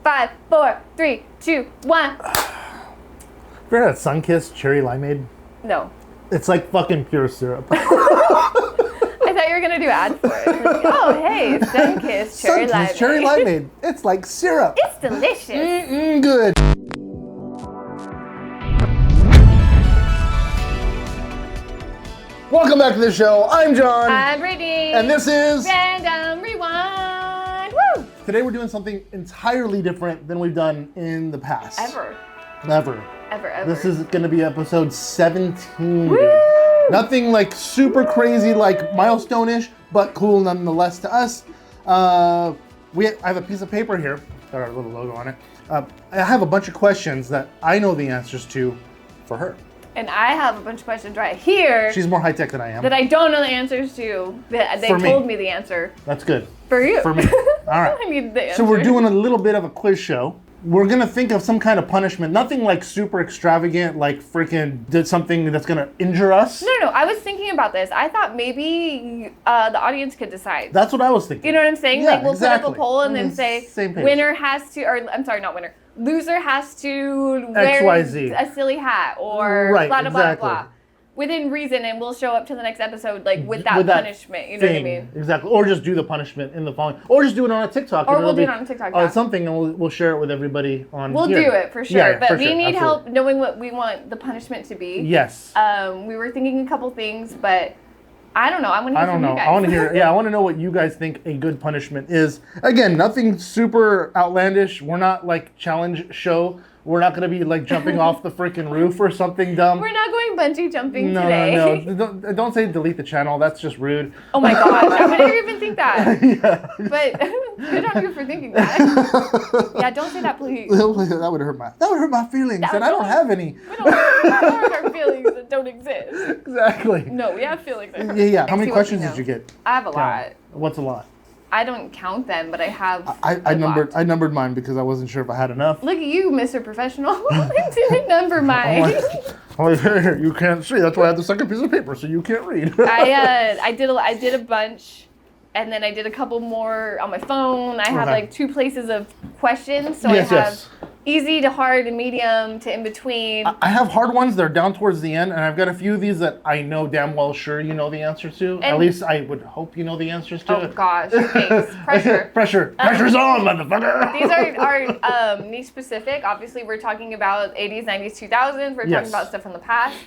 5, 4, 3, 2, 1. Remember that Sunkist cherry limeade? No. It's like fucking pure syrup. I thought you were gonna do ads for it. Like, oh hey, Sunkist cherry limeade. Sunkist cherry limeade. It's like syrup. It's delicious. Good. Welcome back to the show. I'm John. I'm Brittany. And this is Random Rewind. Woo! Today we're doing something entirely different than we've done in the past. Ever. This is going to be episode 17. Woo! Nothing like super crazy, like milestone-ish, but cool nonetheless to us. I have a piece of paper here, got our little logo on it. I have a bunch of questions that I know the answers to for her. And I have a bunch of questions right here. She's more high-tech than I am. That I don't know the answers to. They told me the answer. That's good. For you. For me. All right. I need the answer. So we're doing a little bit of a quiz show. We're going to think of some kind of punishment. Nothing like super extravagant, like freaking did something that's going to injure us. No. I was thinking about this. I thought maybe the audience could decide. That's what I was thinking. You know what I'm saying? Yeah, like we'll exactly. put up a poll and then say winner has to, or I'm sorry, not winner. Loser has to wear XYZ. a silly hat or right, blah, blah, exactly. blah, blah. Within reason, and we'll show up to the next episode like with that punishment. You know what I mean? Exactly. Or just do the punishment in the following. Or just do it on a TikTok. Or we'll do it on a TikTok. On something, and we'll share it with everybody on We'll here. do it for sure. Yeah, but for we sure. need Absolutely. help knowing what we want the punishment to be. Yes. We were thinking a couple things, but I don't know. I want to hear from you guys. I want to hear. Yeah, I want to know what you guys think a good punishment is. Again, nothing super outlandish. We're not like challenge show. We're not going to be like jumping off the freaking roof or something dumb. We're not going bungee jumping today. No. Don't say delete the channel. That's just rude. Oh my gosh. I would never even think that. Yeah. But good on you for thinking that. Yeah, don't say that, please. That would hurt my feelings, and I don't have any. We don't hurt our feelings that don't exist. Exactly. No, we have feelings. Yeah. How many questions did you get? I have a lot. What's a lot? I don't count them, but I have. I numbered mine because I wasn't sure if I had enough. Look at you, Mr. Professional. I didn't number mine. You can't see. That's why I have the second piece of paper, so you can't read. I did a bunch, and then I did a couple more on my phone. I have like 2 places of questions, so I have easy to hard and medium to in between. I have hard ones. They're down towards the end, and I've got a few of these that I know damn well sure you know the answers to. At least I would hope you know the answers to. Oh gosh, thanks. Pressure. Pressure's on, motherfucker. These are niche specific. Obviously, we're talking about 80s, 90s, 2000s. We're talking about stuff from the past.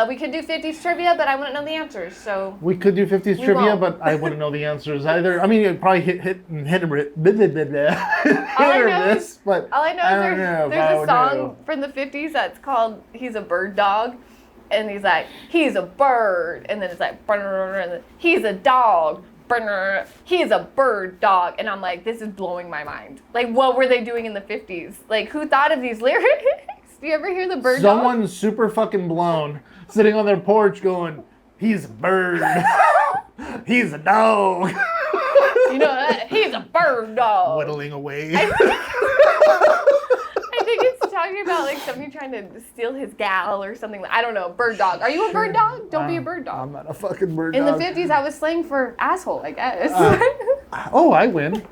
We could do 50s trivia, but I wouldn't know the answers. So we could do 50s trivia, but I wouldn't know the answers either. I mean, it'd probably hit or miss. But all I know is there's a song from the 50s that's called "He's a Bird Dog," and he's like, "He's a bird," and then it's like, and then, "He's a dog." He's a bird dog, and I'm like, this is blowing my mind. Like, what were they doing in the 50s? Like, who thought of these lyrics? Do you ever hear the bird dog? Someone's super fucking blown, sitting on their porch going, "He's a bird. He's a dog." You know, he's a bird dog. Whittling away. I think it's talking about like somebody trying to steal his gal or something. I don't know. Bird dog. Are you a bird dog? Don't be a bird dog. I'm not a fucking bird dog. dog. In the 50s, I was slang for asshole, I guess. I win.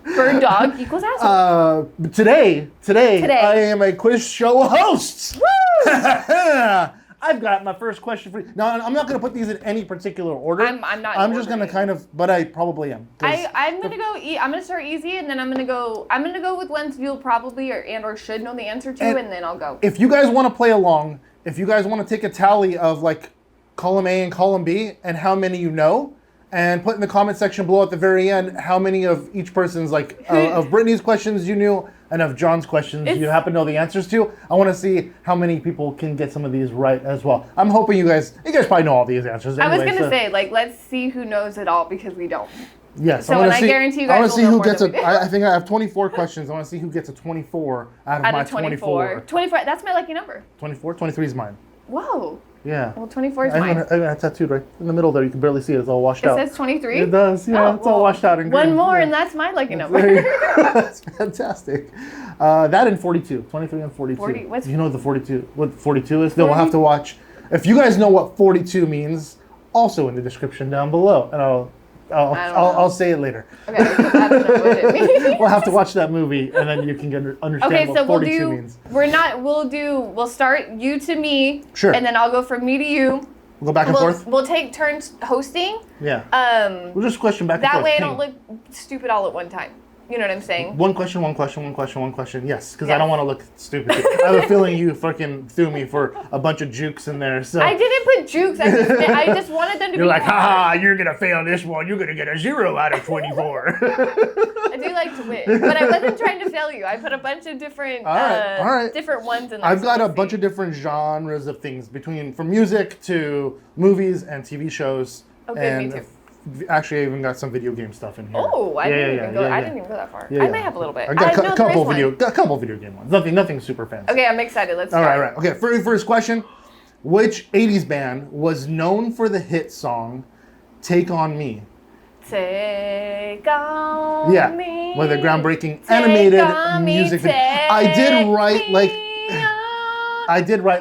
Bird dog equals asshole. Today, I am a quiz show host. Woo! I've got my first question for you. Now, I'm not going to put these in any particular order. I'm not. I'm just going to kind of, but I probably am. I'm going to go. I'm going to start easy, and then I'm going to go with ones you'll probably or should know the answer to, and then I'll go. If you guys want to play along, if you guys want to take a tally of like column A and column B and how many you know, and put in the comment section below at the very end how many of each person's like of Brittany's questions you knew and of John's questions you happen to know the answers to. I want to see how many people can get some of these right as well. I'm hoping you guys probably know all these answers anyway. I was going to say, like, let's see who knows it all because we don't. Yes. So I guarantee you guys I want to see who gets I think I have 24 questions. I want to see who gets a 24 out of my 24. 24, that's my lucky number. 24? 23 is mine. Whoa. Yeah. Well, 24 is mine. I got tattooed right in the middle there. You can barely see it. It's all washed out. It says 23? It does. Yeah, it's all washed out. And one more, and that's my lucky number. That's fantastic. That and 42. 23 and 42. Do you know what 42 is? Then we'll have to watch. If you guys know what 42 means, also in the description down below. And Oh, I'll say it later. Okay, I don't know what it means. We'll have to watch that movie, and then you can understand what 42 means. We'll start you to me. Sure. And then I'll go from me to you. We'll go back and forth? We'll take turns hosting. Yeah. We'll just question back and forth. That way I don't look stupid all at one time. You know what I'm saying? One question. Yes, because I don't want to look stupid. I have a feeling you fucking threw me for a bunch of jukes in there. So I didn't put jukes. I just wanted them to You're be like, haha, you're going to fail this one. You're going to get a 0 out of 24. I do like to win, but I wasn't trying to fail you. I put a bunch of different all right. different ones in there. I've got a bunch of different genres of things, from music to movies and TV shows. Oh, good, me too. Actually, I even got some video game stuff in here. Oh, I didn't even go that far. Yeah, I might have a little bit. I got a couple video game ones. Nothing super fancy. Okay, I'm excited. Let's start. All right. Okay, first question. Which 80s band was known for the hit song Take On Me? Take on me. Yeah, with a groundbreaking animated music video. I did write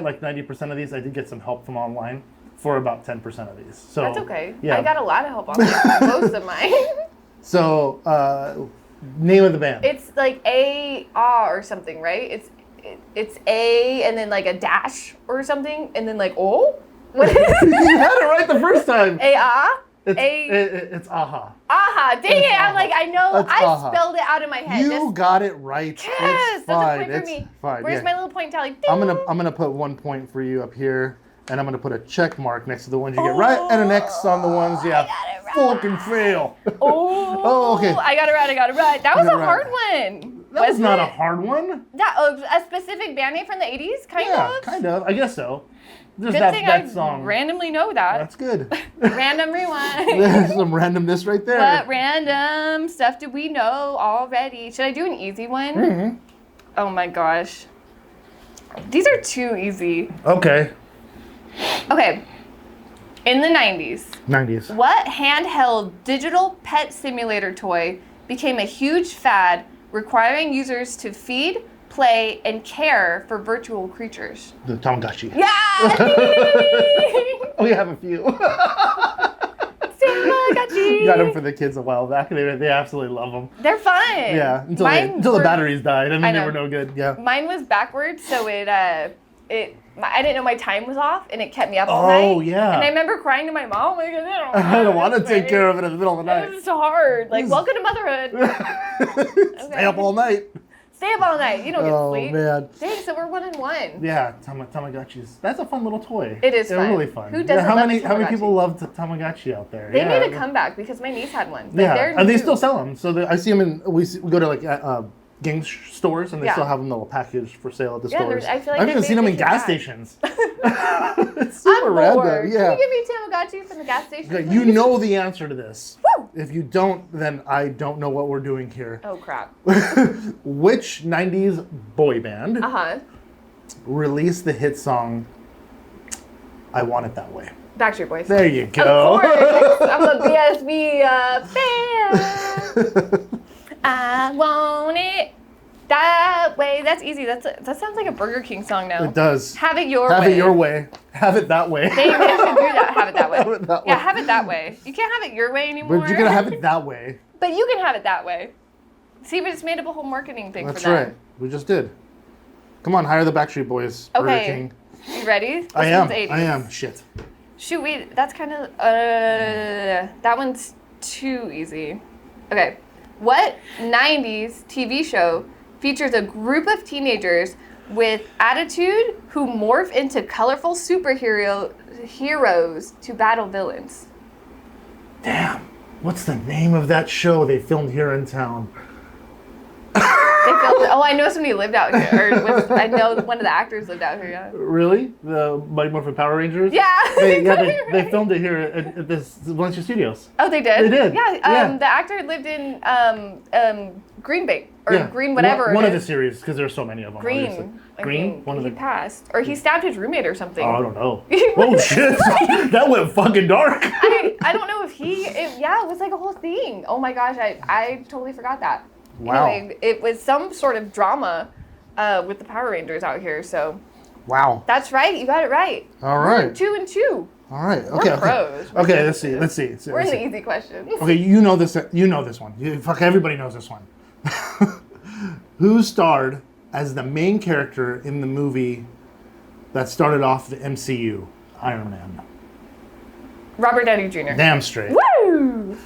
like 90% of these. I did get some help from online for about 10% of these. So that's okay. Yeah. I got a lot of help on most of mine. So, name of the band. It's like or something, right? It's A and then like a dash or something, and then like O. What is it? You had it right the first time. It's aha. Aha! Dang it! I'm like, I know. That's aha. Spelled it out in my head. You got it right. Yes, it's fine. that's a point for me. Fine. Where's my little point tally? Ding. I'm gonna put 1 point for you up here, and I'm gonna put a check mark next to the ones you get right, and an X on the ones you have fucking fail. Oh, okay. I got it right. That was a hard one. That was not a hard one. A specific band name from the 80s, kind of. Yeah, kind of. I guess so. Just Good thing that I song. randomly know that. That's good. Random rewind. There's some randomness right there. What random stuff do we know already? Should I do an easy one? Mm-hmm. Oh my gosh. These are too easy. Okay. Okay. In the 90s, what handheld digital pet simulator toy became a huge fad, requiring users to feed, play, and care for virtual creatures? The Tamagotchi. Yeah! We have a few. Tamagotchi! Got them for the kids a while back. They absolutely love them. They're fun. Yeah, until the batteries died. And they were no good. Yeah. Mine was backwards, so I didn't know my time was off, and it kept me up all night. Oh, yeah. And I remember crying to my mom, like, I don't want to take care of it in the middle of the night. It was hard. Like, welcome to motherhood. Stay up all night. Stay up all night. You don't get sleep. Oh, man. Dang, so we're 1-1. Yeah, Tamagotchis. That's a fun little toy. It is They're fun. really fun. Who doesn't how love many a How many Tamagotchi? people love Tamagotchi out there? They made a comeback because my niece had one. Like, yeah, and they still sell them. So I see them we go to like game stores, and they still have them little package for sale at the stores. I feel like I've even seen them in gas stations. It's super I'm random. bored. Yeah. Can you give me Tamagotchi from the gas station? Okay, you know the answer to this. Woo! If you don't, then I don't know what we're doing here. Oh crap. Which 90s boy band released the hit song I Want It That Way? Backstreet Boys. There you go. Of course. I'm a BSB fan. I want it that way. That's easy. That sounds like a Burger King song now. It does. Have it your way. Have it your way. Have it that way. They should do that. Have it that way. Have it that way. Yeah, have it that way. You can't have it your way anymore. But you're going to have it that way. But you can have it that way. See, we just made up a whole marketing thing That's for that. right. We just did. Come on, hire the Backstreet Boys. Burger King. You ready? I am. Shit. Shoot, wait. That's kind of... that one's too easy. Okay. What 90s TV show features a group of teenagers with attitude who morph into colorful heroes to battle villains? Damn. What's the name of that show they filmed here in town? I know somebody lived out here. I know one of the actors lived out here, yeah. Really? The Mighty Morphin Power Rangers? Yeah. They filmed it here at this Valencia Studios. Oh, they did? They did. Yeah. The actor lived in Green Bay. Or Green whatever. One of the series, because there's so many of them. Green. Green? He passed. Or he stabbed his roommate or something. Oh, I don't know. Oh, shit. That went fucking dark. I don't know if it was like a whole thing. Oh my gosh, I totally forgot that. Wow. Anyway, it was some sort of drama with the Power Rangers out here, so. Wow. That's right. You got it right. All right. 2 and 2. All right. Okay. We're pros. Okay. Let's see. We're in the easy questions. Okay, you know this. You know this one. Fuck, everybody knows this one. Who starred as the main character in the movie that started off the MCU, Iron Man? Robert Downey Jr. Damn straight. Woo!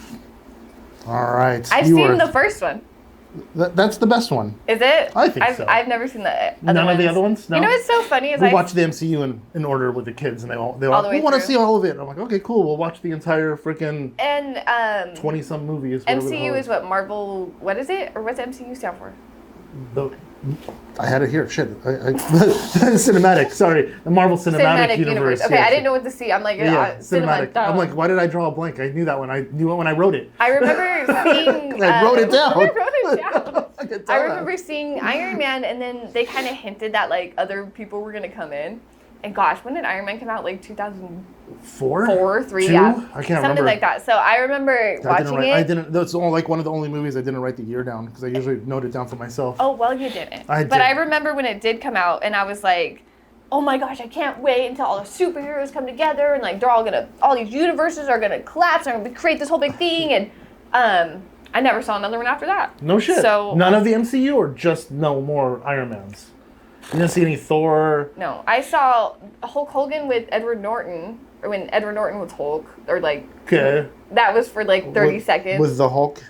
All right. I've seen the first one. That's the best one. Is it? I think so. I've never seen the other None of the other ones? No? You know what's so funny is we watch the MCU in order with the kids, and they all the way we want to through. see all of it. I'm like, okay, cool. We'll watch the entire freaking and 20-some movies. MCU is what Marvel. What is it, or what's MCU stand for? I had it here. Shit. Cinematic. Sorry, the Marvel Cinematic Universe. Okay, I didn't know what to see. I'm like, cinematic. I'm like, why did I draw a blank? I knew that one. I knew it when I wrote it. I remember seeing. I wrote it down. I wrote it down. I remember seeing Iron Man, and then they kind of hinted that like other people were gonna come in. And gosh, when did Iron Man come out? Like 2004, 3, 2? yeah, I can't remember. something like that. So I remember watching it. I didn't. That's like one of the only movies I didn't write the year down because I usually note it down for myself. Oh well, you didn't. I did. But I remember when it did come out, and I was like, oh my gosh, I can't wait until all the superheroes come together, and like all these universes are gonna collapse, and I'm gonna create this whole big thing, and I never saw another one after that. No shit. So none of the MCU, or just no more Iron Mans. You didn't see any Thor? No, I saw Hulk Hogan with Edward Norton, or when Edward Norton was Hulk, or like that was for like 30 seconds. With the Hulk?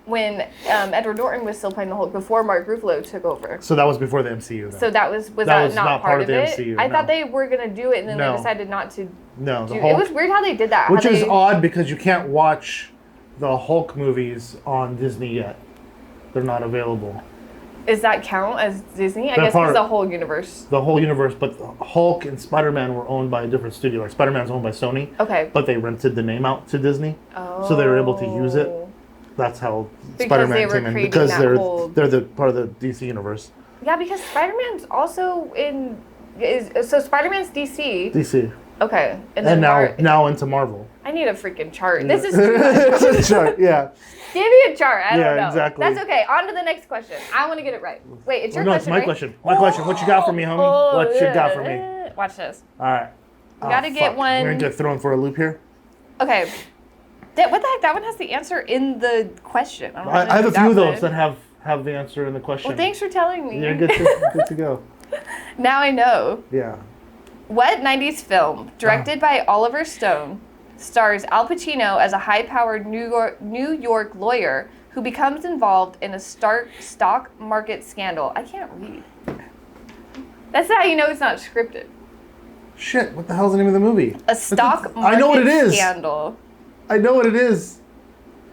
When Edward Norton was still playing the Hulk before Mark Ruffalo took over. So that was before the MCU then. So that was not part of the it? MCU, I no. thought they were gonna do it, and then No. they decided not to. No, the do Hulk. It was weird how they did that. Which is odd because you can't watch the Hulk movies on Disney yet. They're not available. Does that count as Disney? I They're guess it's the whole universe. The whole universe, but Hulk and Spider-Man were owned by a different studio. Like Spider-Man's owned by Sony. Okay. But they rented the name out to Disney. Oh. So they were able to use it. That's how Because Spider-Man came in. Because they're the part of the DC universe. Yeah, because Spider-Man's also so Spider-Man's DC. DC. Okay. And now into Marvel. I need a freaking chart. This is too much. It's a chart, yeah. Give me a chart. I don't know. Yeah, exactly. That's okay. On to the next question. I want to get it right. Wait, it's your question, No, it's my right? question. My question. What you got for me, homie? What you got for me? Watch this. All right. We gotta get one. We're going to get thrown for a loop here. Okay. What the heck? That one has the answer in the question. I have a few of those that have the answer in the question. Well, thanks for telling me. You're good to go. Now I know. Yeah. What 90s film, directed by Oliver Stone, stars Al Pacino as a high-powered New York lawyer who becomes involved in a stock market scandal? I can't read. That's how you know it's not scripted. Shit, what the hell's the name of the movie? A stock market I know what it is. Scandal. I know what it is.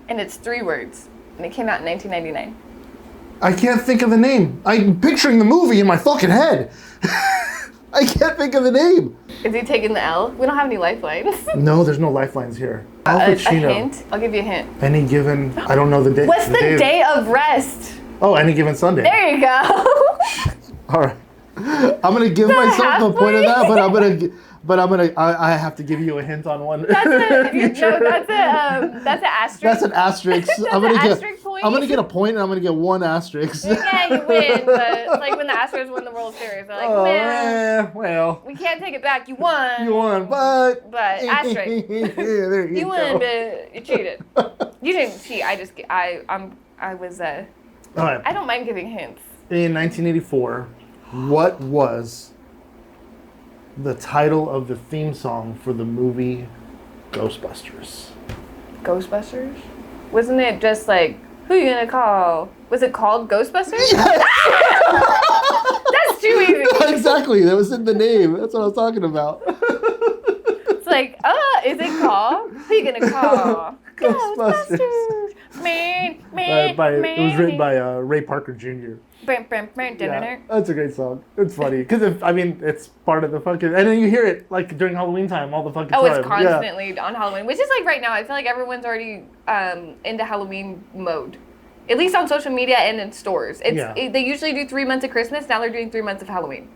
And it's 3 words. And it came out in 1999. I can't think of the name. I'm picturing the movie in my fucking head. I can't think of the name. Is he taking the L? We don't have any lifelines. No, there's no lifelines here. Al A Pacino. hint? I'll give you a hint. Any given, I don't know the day. What's the day of rest? Oh, any given Sunday. There you go. All right. I'm gonna give myself the point of that, but I have to give you a hint on one. That's an asterisk. That's an asterisk. I'm gonna get a point, and I'm gonna get 1 asterisk. Yeah, you win, but it's like when the Astros won the World Series, they're like, man, well, we can't take it back. You won. You won, but asterisk. Yeah, there you You go. won, but you cheated. You didn't cheat. I was. All right. I don't mind giving hints. In 1984, what was the title of the theme song for the movie Ghostbusters? Ghostbusters? Wasn't it just like, who you gonna call? Was it called Ghostbusters? Yes. That's too easy. Exactly. That was in the name. That's what I was talking about. It's like, is it called? Who you gonna call? Ghostbusters. Man. It was written by Ray Parker Jr. Yeah, that's a great song. It's funny because it's part of the fucking, and then you hear it like during Halloween time all the fucking time. It's constantly on Halloween, which is like right now. I feel like everyone's already into Halloween mode, at least on social media and in stores. They usually do 3 months of Christmas. Now they're doing 3 months of Halloween.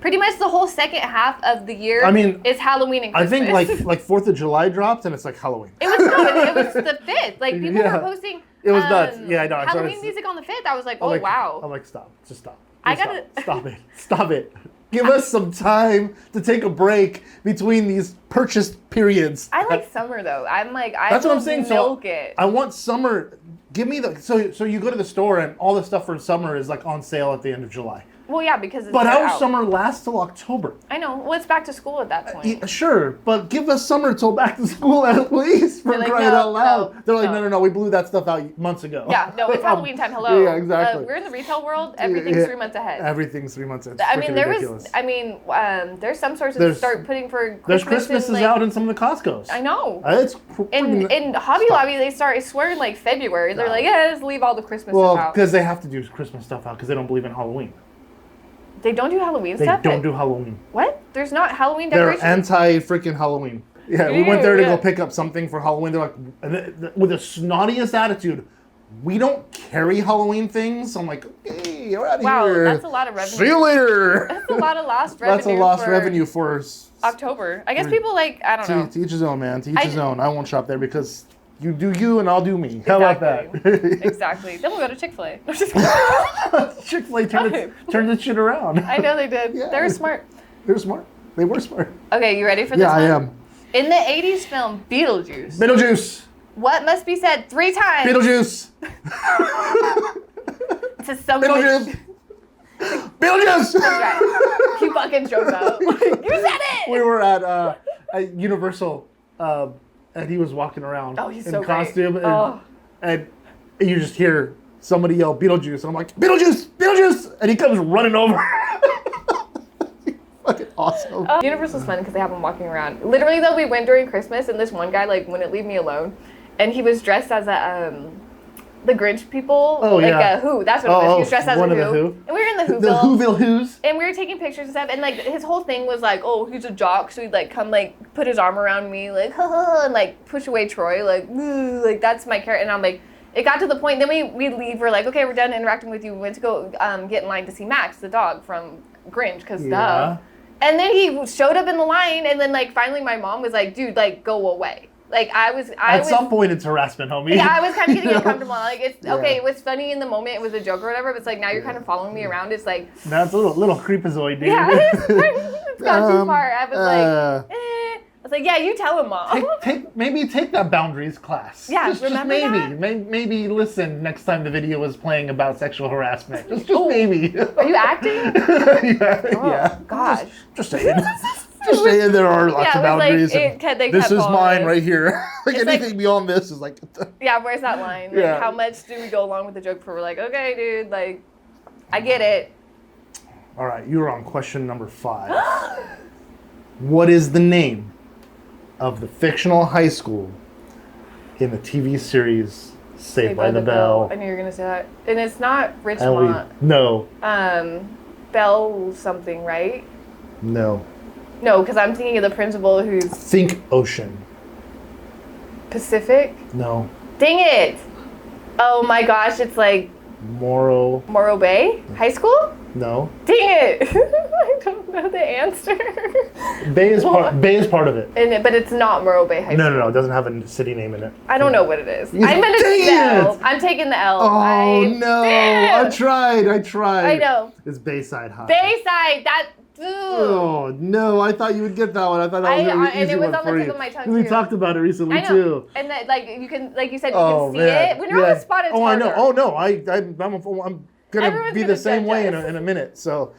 Pretty much the whole second half of the year is Halloween and Christmas. I think like 4th of July dropped and it's like Halloween. It was the 5th. Like people were posting. It was nuts. Yeah, I know. Halloween music on the 5th. I was like, oh wow. I'm like, stop. Just stop. I gotta Stop it. Stop it. Give us some time to take a break between these purchased periods. I like summer though. I'm like, That's what I'm saying. Milk it. I want summer. Give me the so you go to the store and all the stuff for summer is like on sale at the end of July. Well, yeah, because it's But our out. summer lasts till October. I know. Well, it's back to school at that point. Sure, but give us summer till back to school at least for Like, crying no, out loud. no, They're like, no. no, we blew that stuff out months ago. Yeah, no, it's Halloween time. Hello. Yeah, exactly. We're in the retail world. Everything's 3 months ahead. Everything's 3 months ahead. I mean, there ridiculous. was. I mean, there's some stores that start putting for Christmas. There's Christmas in, is like, out in some of the Costco's. I know. It's In Hobby Lobby, they start. I swear, in like February, they're like, yeah, just leave all the Christmas well, stuff out. because they have to do Christmas stuff out because they don't believe in Halloween. They don't do Halloween They stuff. don't do Halloween. What? There's not Halloween They're decorations. anti-freaking Halloween. Yeah, we went there to Yeah. go pick up something for Halloween. They're like, with the snottiest attitude, we don't carry Halloween things. I'm like, okay, you're out of Wow, here. that's a lot of revenue. See you later. That's a lot of lost revenue. That's a lost for revenue for October. I guess people like, I don't know. to each his own, man. To each his own. I won't shop there because you do you and I'll do me. How about that? Exactly. Then we'll go to Chick-fil-A. I'm just kidding. Chick-fil-A turned this shit around. I know they did. Yeah. They were smart. They're smart. They were smart. Okay, you ready for this Yeah, one? I am. In the 80s film Beetlejuice, Beetlejuice. what must be said 3 times Beetlejuice. to someone? Beetlejuice. Beetlejuice. That's right. He fucking shows up. You said it! We were at Universal, and he was walking around Oh, he's in so great. costume, Oh. and you just hear somebody yell Beetlejuice, and I'm like, Beetlejuice, Beetlejuice, and he comes running over. Fucking awesome. Universal's fun because they have them walking around. Literally, though, we went during Christmas, and this one guy like wouldn't leave me alone, and he was dressed as a the Grinch people. Oh, like yeah. a Who. That's what it was. He was dressed as one a of the Who. Who. And we were in the The Whoville. Whoville Who's. And we were taking pictures and stuff, and like his whole thing was like, oh, he's a jock, so he'd like come like put his arm around me, like ha ha, and like push away Troy, like ooh, like that's my character. And I'm like, it got to the point. Then we leave. We're like, okay, we're done interacting with you. We went to go get in line to see Max, the dog from Grinch, because duh. And then he showed up in the line, and then like finally my mom was like, dude, like go away. Like I was At some point, it's harassment, homie. yeah, I was kind of getting uncomfortable. Like it's Yeah. okay, it was funny in the moment, it was a joke or whatever. But it's like now you're kind of following me around. It's like That's a little creepazoid, dude. yeah, it's gone too far. I was like, I was like, yeah, you tell him, mom. Maybe take that boundaries class. Yeah, just remember maybe, that? maybe listen next time the video is playing about sexual harassment. Just maybe. Are you acting? Yeah, Oh, yeah. gosh. Just saying. Just saying there are lots Yeah, of it was like, boundaries. they This kept is following mine us. right here. Like It's like- anything beyond this is like. Yeah, where's that line? Like, Yeah. how much do we go along with the joke before we're like, okay, dude, like, I get it. All right, you're on question number 5. What is the name of the fictional high school in the TV series Saved by the Bell? I knew you were gonna say that, and it's not Ellie. Richmond. No, Bell something, right? no. No, because I'm thinking of the principal who's Think Ocean. Pacific. No. Dang it! Oh my gosh, it's like Morrow. Morro Bay High School. No. Dang it! I don't know the answer. Bay is part of it. But it's not Morro Bay High School. No. It doesn't have a city name in it. I don't know what it is. You- I'm gonna Dang take the L. it! I'm taking the L. Oh no! Damn. I tried. I know. It's Bayside High. Bayside. That. Ooh. Oh no! I thought you would get that one. I thought that was a really and easy it was one on the for tip you. of my tongue, We too. talked about it recently I know. too. And that, like you can, like you said, you Oh can see man! it when you're on the spot. It's I harder. know. Oh no! I'm gonna Everyone's be the gonna same judge way us. in a minute. So.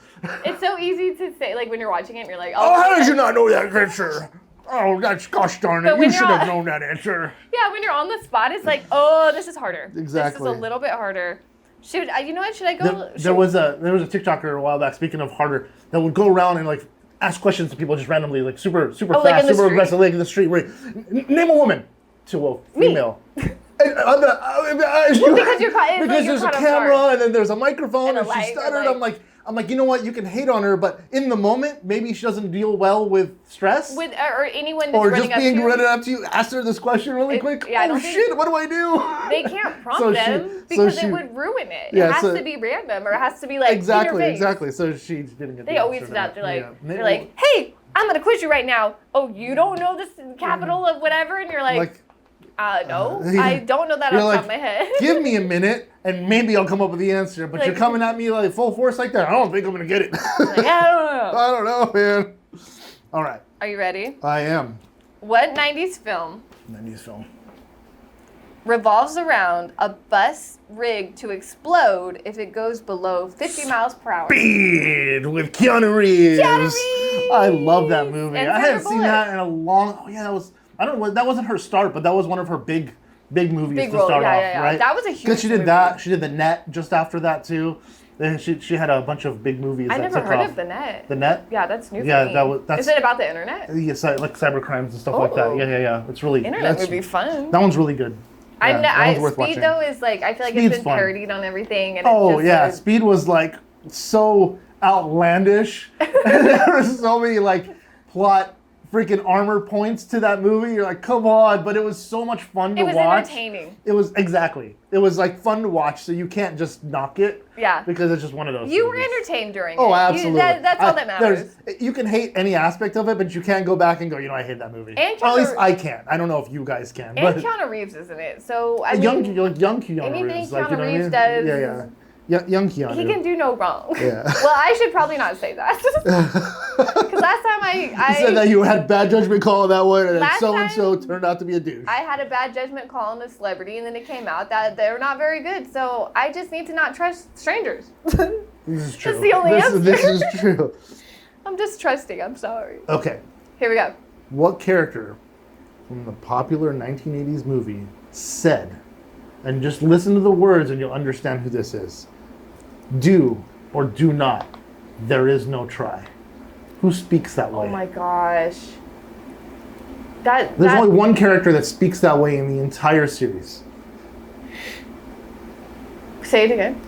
It's so easy to say, like when you're watching it, and you're like, Oh, how did okay. you not know that answer? Oh, that's gosh darn it! But when You you're should have on- known that answer. Yeah, when you're on the spot, it's like, oh, this is harder. Exactly. This is a little bit harder. Should you know what? Should I go? There was a TikToker a while back. Speaking of harder, that would go around and like ask questions to people just randomly, like super like fast, in the super street? aggressive, like in the street. Where name a woman to a female. because you're caught. It's Because like you're there's a caught off camera guard. and then there's a microphone And a and, she light, stuttered. like- I'm like, you know what? You can hate on her, but in the moment, maybe she doesn't deal well with stress. With or anyone that's or running just up being to you. running up to you, ask her this question really quick. yeah, I Oh don't think- shit! What do I do? They can't prompt So she- them so because she- it would ruin it. Yeah, it has so- to be random, or it has to be like in your Exactly, face. exactly. So she didn't get. They the always answer do that. to They're like, Yeah. they're like, hey, I'm gonna quiz you right now. Oh, you don't know this capital of whatever, and you're like No. I don't know that off the top of my head. Give me a minute, and maybe I'll come up with the answer. But you're coming at me like full force like that. I don't think I'm going to get it. I don't know. I don't know, man. All right. Are you ready? I am. What 90s film 90s film revolves around a bus rigged to explode if it goes below 50 miles per hour? Speed with Keanu Reeves. Keanu Reeves! I love that movie. And I hadn't Sandra seen Bullock. that in a long. Oh yeah, that was. I don't know. That wasn't her start, but that was one of her big movies Big to role, start off, yeah. right? That was a huge Because she did movie. that. She did The Net just after that too. Then she had a bunch of big movies. I that never took heard off. of The Net. The Net. Yeah, that's new Yeah, for me. that's. Is it about the internet? Yes, like cyber crimes and stuff like that. Oh. Yeah. It's really. Internet would be fun. That one's really good. Yeah, that one's worth Speed watching. though is like I feel like Speed's it's been fun. parodied on everything and Oh it's yeah, just Speed was like so outlandish. And there were so many like plot freaking armor points to that movie. You're like, come on, but it was so much fun to it was watch. entertaining. It was It was like fun to watch, so you can't just knock it. Yeah. Because it's just one of those. You were movies. entertained during Oh, it. absolutely. That's all that matters. You can hate any aspect of it, but you can't go back and go, I hate that movie. And Or at least Keanu- I can't. I don't know if you guys can. And But Keanu Reeves is in it, so I mean, young Keanu anything Reeves. Keanu you know Reeves what I mean? does- Yeah. Young Keanu. he can do no wrong. Yeah. Well, I should probably not say that. Because last time I You said that you had bad judgment call on that one, and then Last so-and-so turned out to be a douche. I had a bad judgment call on a celebrity, and then it came out that they're not very good. So I just need to not trust strangers. This is true. That's the only answer. This is true. I'm just trusting. I'm sorry. Okay. Here we go. What character from the popular 1980s movie said, and just listen to the words and you'll understand who this is, do or do not, there is no try. Who speaks that way? Oh my gosh. There's There's only one character that speaks that way in the entire series. Say it again.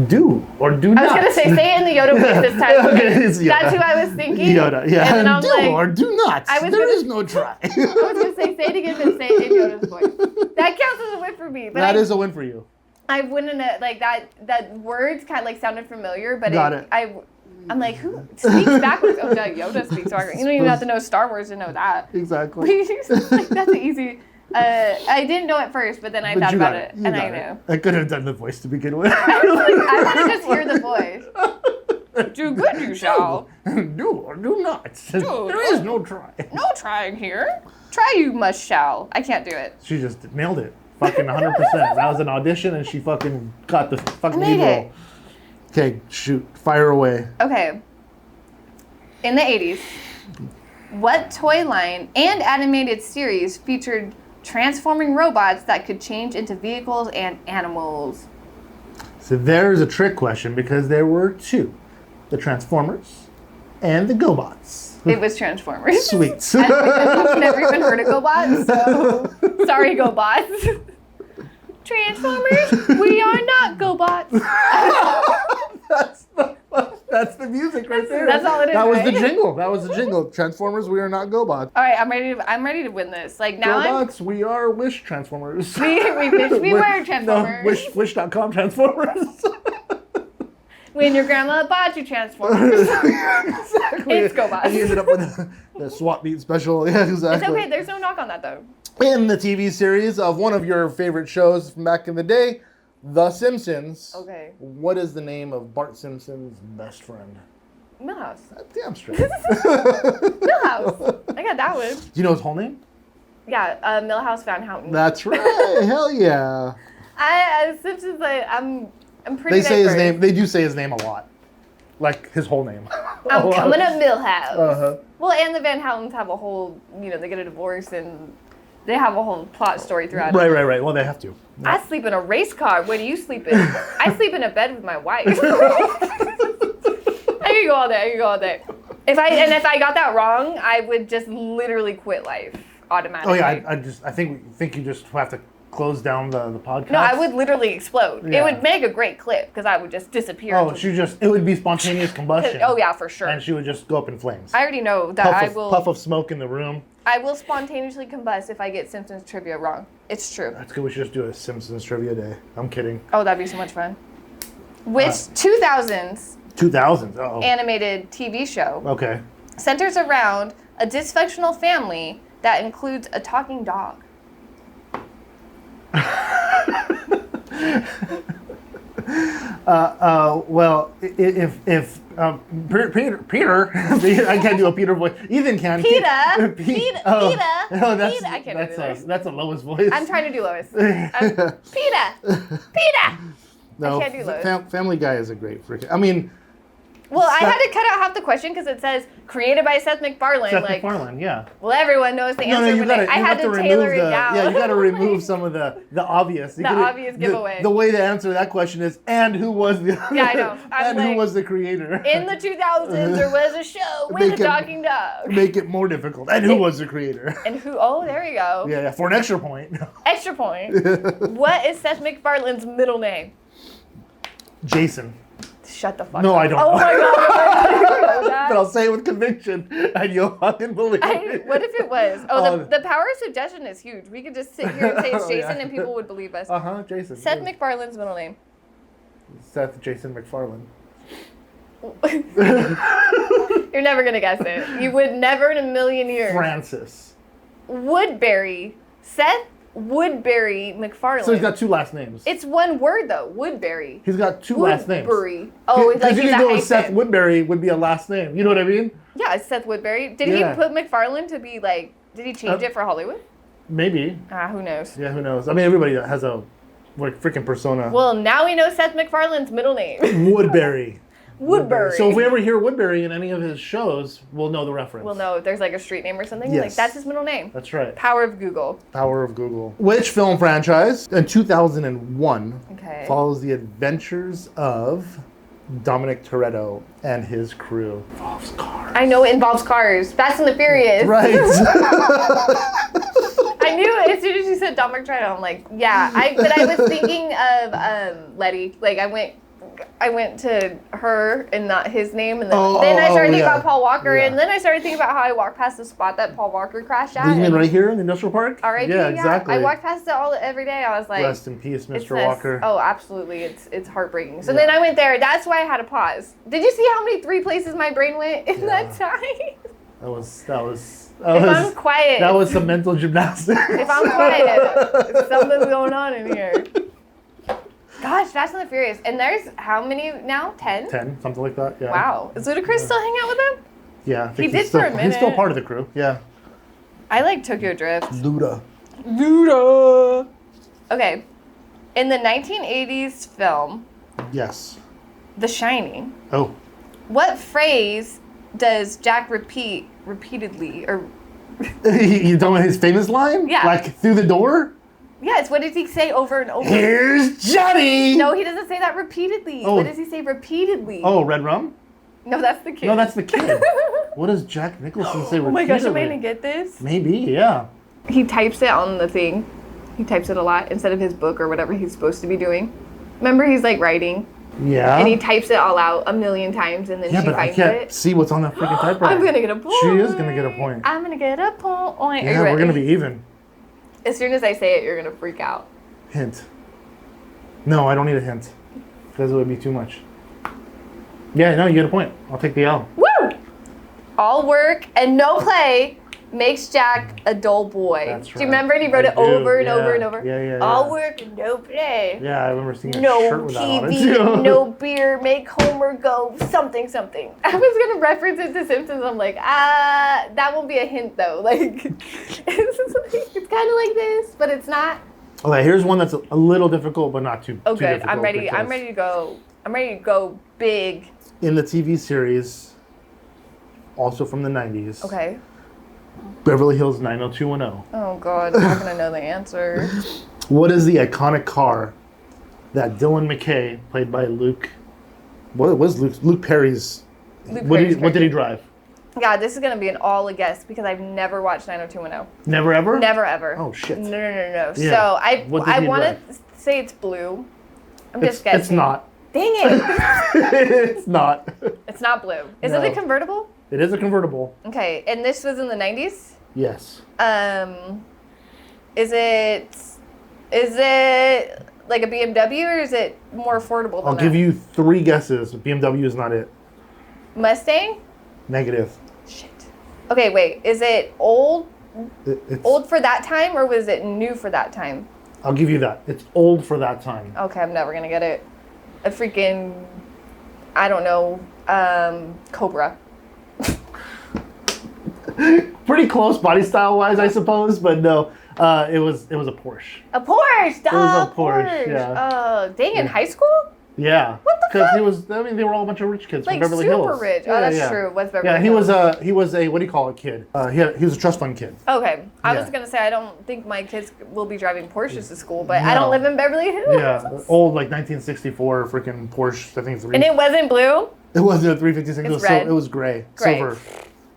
Do or do I not. was gonna say it in the Yoda voice this time. Okay, it's Yoda. That's who I was thinking. Yoda, yeah. And then I was do like, or do not. I was There gonna- is no try. I was gonna say it again, but say it in Yoda's voice. That counts as a win for me. But That is a win for you. I wouldn't like that. That words kind of like sounded familiar, but Got it. I'm like, who speaks backwards? Oh, no, Yoda speaks backwards. You don't even have to know Star Wars to know that. Exactly. Like, that's an easy. I didn't know at first, but then I thought about it, and I knew. I could have done the voice to begin with. I want to just hear the voice. Do good, you shall. Do or do not. There is no try. No trying here. Try you must shall. I can't do it. She just nailed it. Fucking 100%. That was an audition and she fucking got the fucking I made lead it. role. Okay, shoot. Fire away. Okay. In the 80s, what toy line and animated series featured transforming robots that could change into vehicles and animals? So there's a trick question because there were two. The Transformers and the GoBots. It was Transformers. Sweet. I've never even heard of GoBots, so sorry, GoBots. Transformers, we are not GoBots. That's the music right there. That's all it is, That was the right? jingle. That was the jingle. Transformers, we are not GoBots. All right, I'm ready to win this. Like now, GoBots, we are Wish Transformers. we were Transformers. No, Wish.com Transformers. When your grandma bought you Transformers. Exactly. It's GoBots. And you ended up with the swap meet special. Yeah, exactly. It's okay. There's no knock on that though. In the TV series of one of your favorite shows from back in the day, The Simpsons. Okay. What is the name of Bart Simpson's best friend? Millhouse. Damn straight. Millhouse. I got that one. Do you know his whole name? Yeah, Millhouse Van Houten. That's right. Hell yeah. Simpsons. I'm pretty. They say his diverse. name. They do say his name a lot, like his whole name. I'm coming up Millhouse. Uh-huh. Well, and the Van Houtens have a whole. They get a divorce and they have a whole plot story throughout. Right. Well, they have to. I sleep in a race car. Where do you sleep in? I sleep in a bed with my wife. I could go all day. If I got that wrong, I would just literally quit life automatically. Oh yeah, I think you just have to close down the podcast. No, I would literally explode. Yeah. It would make a great clip because I would just disappear. Oh, it would be spontaneous combustion. Oh yeah, for sure. And she would just go up in flames. I already know that Puff of smoke in the room. I will spontaneously combust if I get Simpsons trivia wrong. It's true. That's good. We should just do a Simpsons trivia day. I'm kidding. Oh, that'd be so much fun. Which 2000s 2000s. Uh-oh. animated TV show Okay. centers around a dysfunctional family that includes a talking dog? Well, if Peter, I can't do a Peter voice. Ethan can. Peter. Peter. I can't do Lois. That's a Lois voice. I'm trying to do Lois. Peter. No, I can't do Lois. Family Guy is a great freaking. I mean. Well, I had to cut out half the question because it says created by Seth MacFarlane. MacFarlane, yeah. Well, everyone knows the answer, but I had to tailor it down. Yeah, you got to remove some of the obvious. Obvious giveaway. The way to answer that question is, and who was the? Yeah, I know. Who was the creator? In the 2000s, there was a show with a talking dog. Make it more difficult. And who was the creator? And who? Oh, there you go. Yeah, for an extra point. Extra point. What is Seth MacFarlane's middle name? Jason. Shut the fuck up. No, I don't know. Oh my god. But I'll say it with conviction, and you'll fucking believe it. What if it was? Oh, the power of suggestion is huge. We could just sit here and say it's Jason, and people would believe us. Jason. Seth MacFarlane's middle name. Seth Jason MacFarlane. You're never gonna guess it. You would never in a million years. Francis. Woodbury. Seth Woodbury MacFarlane. So he's got two last names. It's one word though. Woodbury. He's got two last names. Woodbury. Oh, it's like you he's can a go hyphen. with Seth Woodbury would be a last name. You know what I mean? Yeah, it's Seth Woodbury. Did he put MacFarlane to be like? Did he change it for Hollywood? Maybe. Who knows? Yeah, who knows? I mean, everybody has a freaking persona. Well, now we know Seth MacFarlane's middle name. Woodbury. Woodbury. So if we ever hear Woodbury in any of his shows, we'll know the reference. We'll know if there's like a street name or something. Yes. Like that's his middle name. That's right. Power of Google. Power of Google. Which film franchise in 2001 follows the adventures of Dominic Toretto and his crew? Involves cars. I know it involves cars. Fast and the Furious. Right. I knew it as soon as you said Dominic Toretto. I'm like, yeah. But I was thinking of Letty. Like I went to her and not his name, and then I started thinking about Paul Walker, and then I started thinking about how I walked past the spot that Paul Walker crashed at. You mean right here in the industrial park? Alright, yeah, exactly. I walked past it every day. I was like, rest in peace, Mr. Walker. Oh, absolutely, it's heartbreaking. So then I went there. That's why I had to pause. Did you see how many 3 places my brain went in that time? That was. If I'm quiet. That was some mental gymnastics. If I'm quiet, something's going on in here. Gosh, Fast and the Furious. And there's how many now? 10? 10, something like that, yeah. Wow. Is Ludacris still hanging out with them? Yeah. I think he did for a minute. He's still part of the crew, yeah. I like Tokyo Drift. Luda. Okay. In the 1980s film, yes, The Shining, what phrase does Jack repeat repeatedly? Or you talking about his famous line? Yeah. Like, through the door? Yes, what does he say over and over? Here's Johnny! No, he doesn't say that repeatedly. What does he say repeatedly? Oh, Red Rum? No, that's the kid. No, that's the kid. What does Jack Nicholson say repeatedly? Oh my gosh, am I going to get this? Maybe, yeah. He types it on the thing. He types it a lot instead of his book or whatever he's supposed to be doing. Remember, he's like writing. Yeah. And he types it all out a million times and then she finds it. Yeah, but I can't see what's on that freaking typewriter. I'm going to get a point. She is going to get a point. I'm going to get a point. Yeah, we're going to be even. As soon as I say it, you're going to freak out. Hint. No, I don't need a hint. Because it would be too much. Yeah, no, you get a point. I'll take the L. Woo! All work and no play makes Jack a dull boy. That's right. Do you remember? And he wrote it over and over and over. Yeah. All work and no play. Yeah, I remember seeing a no shirt with that on it TV, too. no beer, make Homer go something. I was gonna reference it to Simpsons. I'm like, that won't be a hint though. Like, it's kind of like this, but it's not. Okay, here's one that's a little difficult, but not too. Oh, too good. difficult. I'm ready. I'm ready to go. I'm ready to go big. In the TV series, also from the 90s. Okay. Beverly Hills 90210. Oh God, I'm not gonna know the answer. What is the iconic car that Dylan McKay, played by Luke? What was Luke Perry's? What did he drive? God, this is gonna be an all a guess because I've never watched 90210. Never ever? Never ever. Oh shit. No. Yeah. So I want to say it's blue. I'm just guessing. It's not. Dang it. It's not. It's not blue. Is it a convertible? It is a convertible. Okay, and this was in the 90s? Yes. Is it like a BMW or is it more affordable than I'll give you 3 guesses. BMW is not it. Mustang? Negative. Shit. Okay, wait. Is it old? It's Old for that time or was it new for that time? I'll give you that. It's old for that time. Okay, I'm never gonna get it. A freaking, I don't know, Cobra. Pretty close body style wise, I suppose, but no. It was a Porsche. A Porsche, duh, It was a Porsche, yeah. Oh, dang, in high school? Yeah. What the fuck? Because they were all a bunch of rich kids Like from Beverly super Hills. rich. Oh, that's true. What's Beverly Yeah, Hills? he was a what do you call it, kid? He was a trust fund kid. Okay, I Yeah. was gonna say I don't think my kids will be driving Porsches to school, but I No. don't live in Beverly Hills. Yeah, old like 1964 freaking Porsche. I think And it wasn't blue? It wasn't a 356. It's red. It was gray, Gray. silver.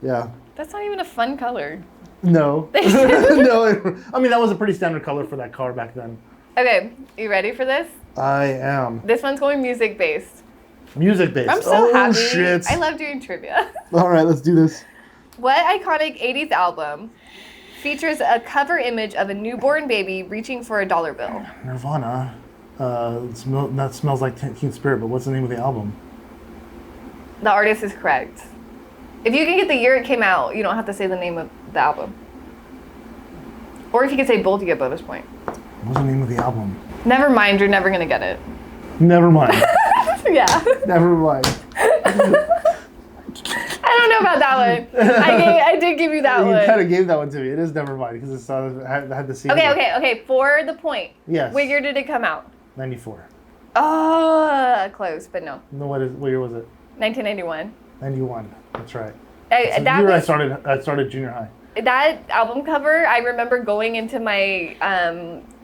Yeah. That's not even a fun color. No. No. I mean, that was a pretty standard color for that car back then. Okay, you ready for this? I am. This one's going music based. Music based. I'm so happy. Shit. I love doing trivia. All right, let's do this. What iconic 80s album features a cover image of a newborn baby reaching for a dollar bill? Nirvana. That smells like Teen Spirit, but what's the name of the album? The artist is correct. If you can get the year it came out, you don't have to say the name of the album. Or if you can say both, you get bonus point. What's the name of the album? Never mind, you're never gonna get it. Never mind. Yeah. Never mind. I don't know about that one. I did give you that You one. kind of gave that one to me. It is Never Mind because it's had the CD. Okay. For the point. Yes. What year did it come out? 94. Oh, close, but no. No, what year was it? 1991. 91. That's right. That The year was- I started junior high. That album cover, I remember going into my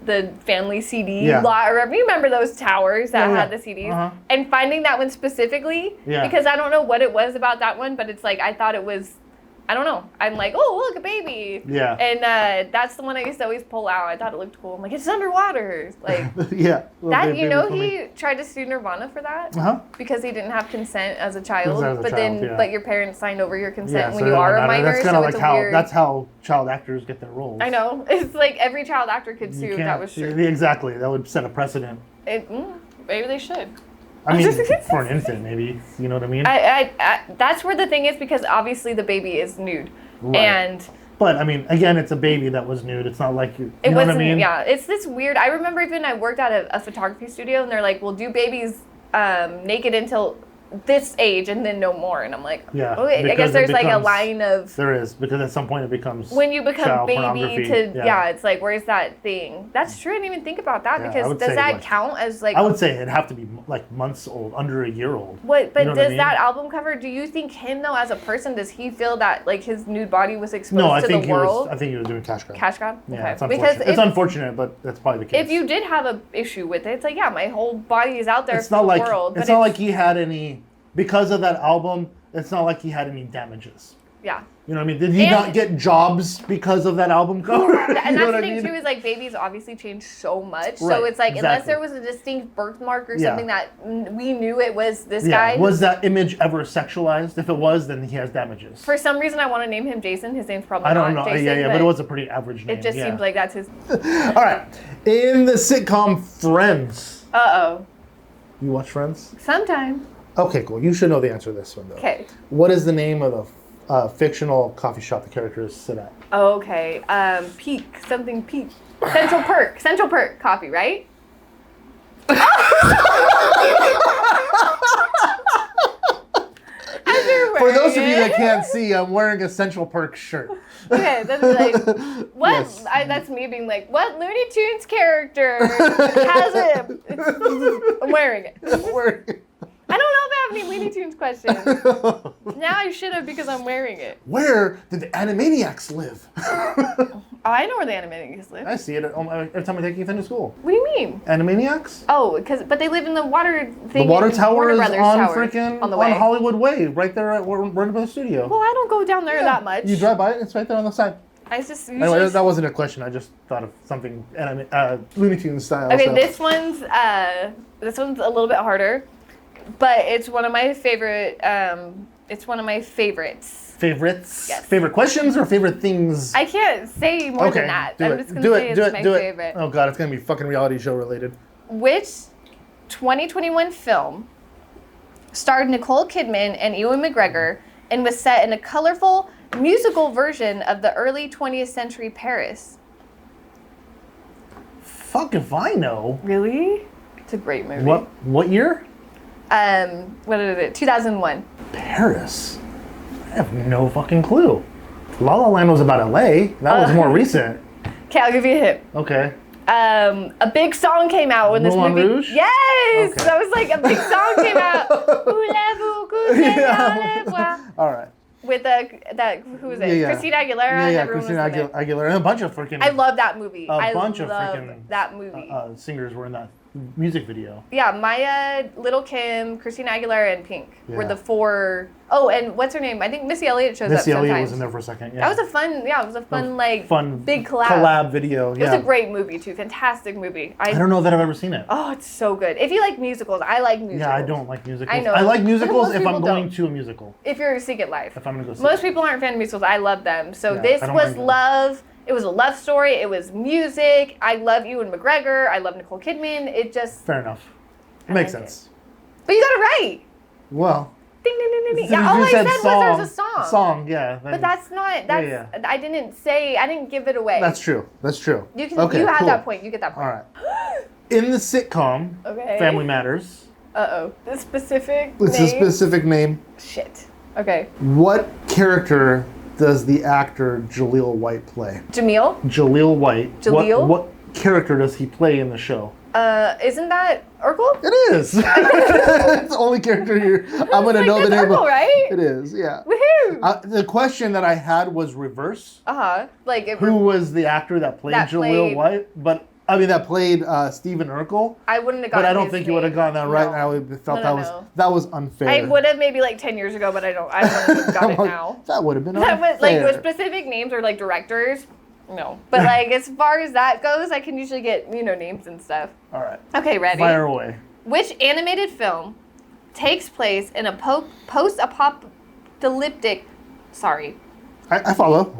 the family CD Yeah. lot. Or you remember those towers that Yeah, had yeah. the CDs, Uh-huh. and finding that one specifically Yeah. because I don't know what it was about that one, but it's like I thought it was. I don't know. I'm like, oh, look, a baby. Yeah. And that's the one I used to always pull out. I thought it looked cool. I'm like, it's underwater. Like, Yeah. that, you know, he tried to sue Nirvana for that Uh-huh. because he didn't have consent as a child. As a but child, then, yeah. but your parents signed over your consent Yeah, when so you it are doesn't a matter. minor. That's kind So of it's like a how weird. that's how child actors get their roles. I know. It's like every child actor could sue You if can't- that was true. Exactly. That would set a precedent. Maybe they should. I mean, for an infant, maybe. You know what I mean? That's where the thing is because obviously the baby is nude. Right. And But I mean, again, it's a baby that was nude. It's not like you it know wasn't, what I mean? yeah, it's this weird. I remember even I worked at a photography studio and they're like, well, do babies naked until this age and then no more? And I'm like, Yeah, okay, I because guess it there's like a becomes- line of There is, because at some point it becomes when you become child baby pornography. to Yeah. it's like where's that thing? That's true. I didn't even think about that Yeah, I because would does say, that like- count as like I would say it'd have to be like months old, under a year old. what? But You know what I does mean? that album cover? Do you think him though as a person? Does he feel that like his nude body was exposed No, I to think the he world? was. I think he was doing cash grab. Cash grab? Yeah, Okay. it's unfortunate. Because It's unfortunate, but that's probably the case. if you did have a issue with it, it's like, yeah, my whole body is out there it's for not the like world. it's but not like he had any because of that album. It's not like he had any damages. yeah. You know what I mean? Did he And- not get jobs because of that album cover? And You know that's what the I thing mean? too is like babies obviously change so much. So Right, it's like unless exactly. there was a distinct birthmark or Yeah. something that we knew it was this Yeah. guy. Was that image ever sexualized? If it was, then he has damages. For some reason, I want to name him Jason. His name's probably I don't not know. Jason. Yeah, but it was a pretty average name. It just yeah. seems like that's his. All right. In the sitcom Friends, Uh-oh. you watch Friends? Sometime. Okay, cool. You should know the answer to this one though. Okay. What is the name of the fictional coffee shop the characters sit at? Okay. Peak. Something Peak. Central Perk. Central Perk coffee, right? As you're For those of wearing you that it. can't see, I'm wearing a Central Perk shirt. Okay, that's like, what? Yes. That's me being like, what Looney Tunes character has it? I'm wearing it. I don't know if I have any Looney Tunes questions. Now I should have because I'm wearing it. Where did the Animaniacs live? Oh, I know where the Animaniacs live. I see it every time I take Ethan to school. What do you mean? Animaniacs? Oh, but they live in the water thing. The water in tower Warner is Brothers on tower, freaking on the way. Hollywood Way, right there at right by the studio. Well, I don't go down there that much. You drive by it, it's right there on the side. I just Anyway, usually. that wasn't a question. I just thought of something Looney Tunes style. Okay, so. this one's a little bit harder, but it's one of my favorite. It's one of my favorites. Favorites? Yes. Favorite questions or favorite things? I can't say more okay, than that. do I'm it. just gonna do say it. it's Do it. my Do favorite. it. Oh god, it's gonna be fucking reality show related. Which 2021 film starred Nicole Kidman and Ewan McGregor and was set in a colorful musical version of the early 20th century Paris? fuck if I know. Really? It's a great movie. What year? What is it? 2001. Paris. I have no fucking clue. La La Land was about LA. That was more recent. Okay, I'll give you a hint. Okay. A big song came out when this Moulin movie. Rouge? Yes, Okay. that was like a big song came out. All right. With who was it? Yeah. Christina Aguilera. Yeah, and everyone Christina was in it. Aguilera and a bunch of freaking. I love that movie. A bunch of love freaking that movie. Singers were in that music video. Yeah, Maya, Little Kim, Christina Aguilera, and Pink were Yeah. the four. Oh, and what's her name? I think Missy Elliott shows Missy up sometimes. Elliott was in there for a second. Yeah. That was a fun, big collab. Collab video. It Yeah. was a great movie too. Fantastic movie. I don't know that I've ever seen it. Oh, it's so good. If you like musicals, I like musicals. Yeah, I don't like musicals. I know. I like musicals Most if I'm people going don't. to a musical. If you're seeing it live. If I'm gonna go see Most it. people aren't fan of musicals. I love them. So Yeah, this I don't was mind them. love. It was a love story. It was music. I love Ewan McGregor. I love Nicole Kidman. It just. Fair enough. I Makes like sense. But you got it right. Well. Ding ding ding ding ding. you Yeah, all I said said was there's a song. Song, yeah. But that's not. That's. Yeah. I didn't give it away. That's true. That's true. You can. Okay, you have cool. that point. You get that point. All right. In the sitcom Okay. Family Matters, The specific. it's name? a specific name. Shit. Okay. What character does the actor Jaleel White play? Jamil. Jaleel White. Jaleel? What character does he play in the show? Isn't that Urkel? It is. It's the only character here. I'm gonna know the name Urkel, of. right? It is. Yeah. Woohoo! The question that I had was reverse. Like it, Who was the actor that played Jaleel White? But I mean, that played Stephen Urkel. I wouldn't have gotten. But I don't his think you would have name. gotten that right. No. And I would have felt No. that was unfair. I would have maybe like 10 years ago, but I don't. I wouldn't have got it now. That would have been That unfair. was like with specific names or like directors. No, but like as far as that goes, I can usually get names and stuff. All right. Okay, ready? Fire away. Which animated film takes place in a post-apocalyptic? Sorry. I follow.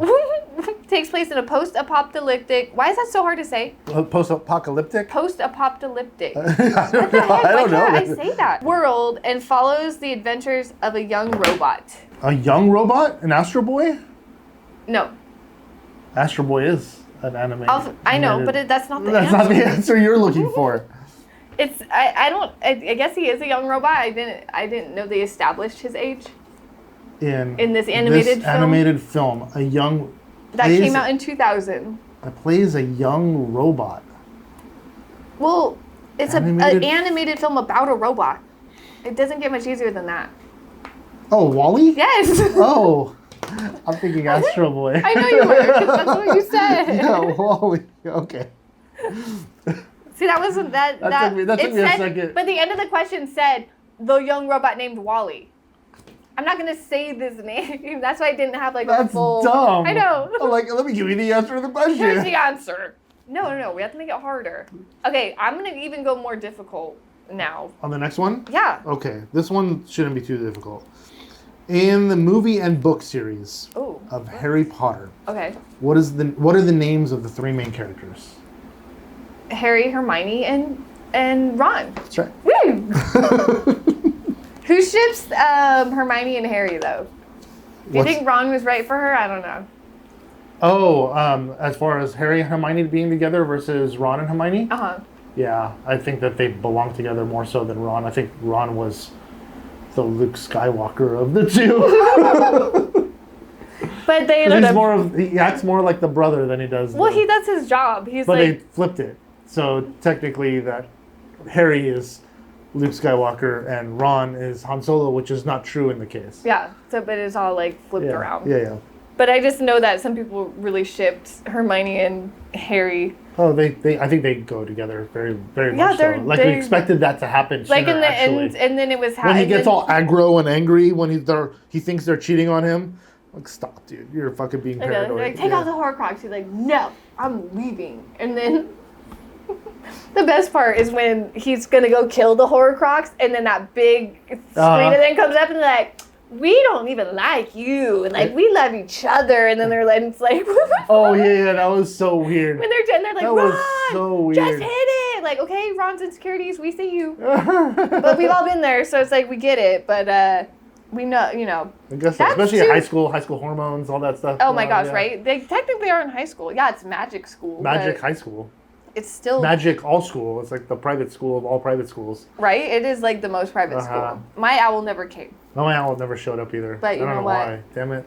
Takes place in a post-apocalyptic. Why is that so hard to say? Post-apocalyptic? Post-apocalyptic. I don't know. I don't know. Why can't I say that? World and follows the adventures of a young robot. A young robot? An Astro Boy? No. Astro Boy is an anime. I know, but that's not the That's answer. not the answer you're looking for. It's I guess he is a young robot. I didn't know they established his age in this animated film. A young that came out in 2000. That plays a young robot. Well, it's an animated film about a robot. It doesn't get much easier than that. Oh, Wall-E? Yes. Oh, I'm thinking Astro Boy. I know you were, 'cause that's what you said. Yeah, Wall-E. Okay. See, that wasn't that. That took me a second. But the end of the question said the young robot named Wall-E. I'm not gonna say this name. That's why I didn't have like a full. That's dumb. I know. I'm like, let me give you the answer to the question. Here's the answer. No. We have to make it harder. Okay, I'm gonna even go more difficult now. On the next one? Yeah. Okay, this one shouldn't be too difficult. In the movie and book series of Harry Potter, okay, what are the names of the three main characters? Harry, Hermione, and Ron. That's right. Woo! Who ships Hermione and Harry though? Do you think Ron was right for her? I don't know. Oh, as far as Harry and Hermione being together versus Ron and Hermione? Yeah, I think that they belong together more so than Ron. I think Ron was the Luke Skywalker of the two. But they he acts more like the brother than he does. Well, he does his job. But they flipped it. So technically that Harry is Luke Skywalker and Ron is Han Solo, which is not true in the case. Yeah. So but it's all like flipped around. Yeah. But I just know that some people really shipped Hermione and Harry. Oh, I think they go together very, very much so. Like we expected that to happen sooner, like in the end, and then it was when he gets all aggro and angry when he thinks they're cheating on him. Like, stop, dude! You're fucking being paranoid. They're like, take out the Horcrux. He's like, no, I'm leaving. And then the best part is when he's gonna go kill the Horcrux, and then that big screen then comes up and they're like, we don't even like you, and like we love each other, and then they're like, it's like, oh yeah, that was so weird. When they're like, that Ron, was so weird. Just hit it. Like, okay, Ron's insecurities, we see you, but we've all been there, so it's like we get it, but we know, I guess so. Especially high school hormones, all that stuff. Oh my gosh, right? They technically are in high school. Yeah, it's magic school. Magic high school. it's still Magic All School. It's like the private school of all private schools. right. It is like the most private school. My owl never came. No, my owl never showed up either. But you I don't know what? why. Damn it.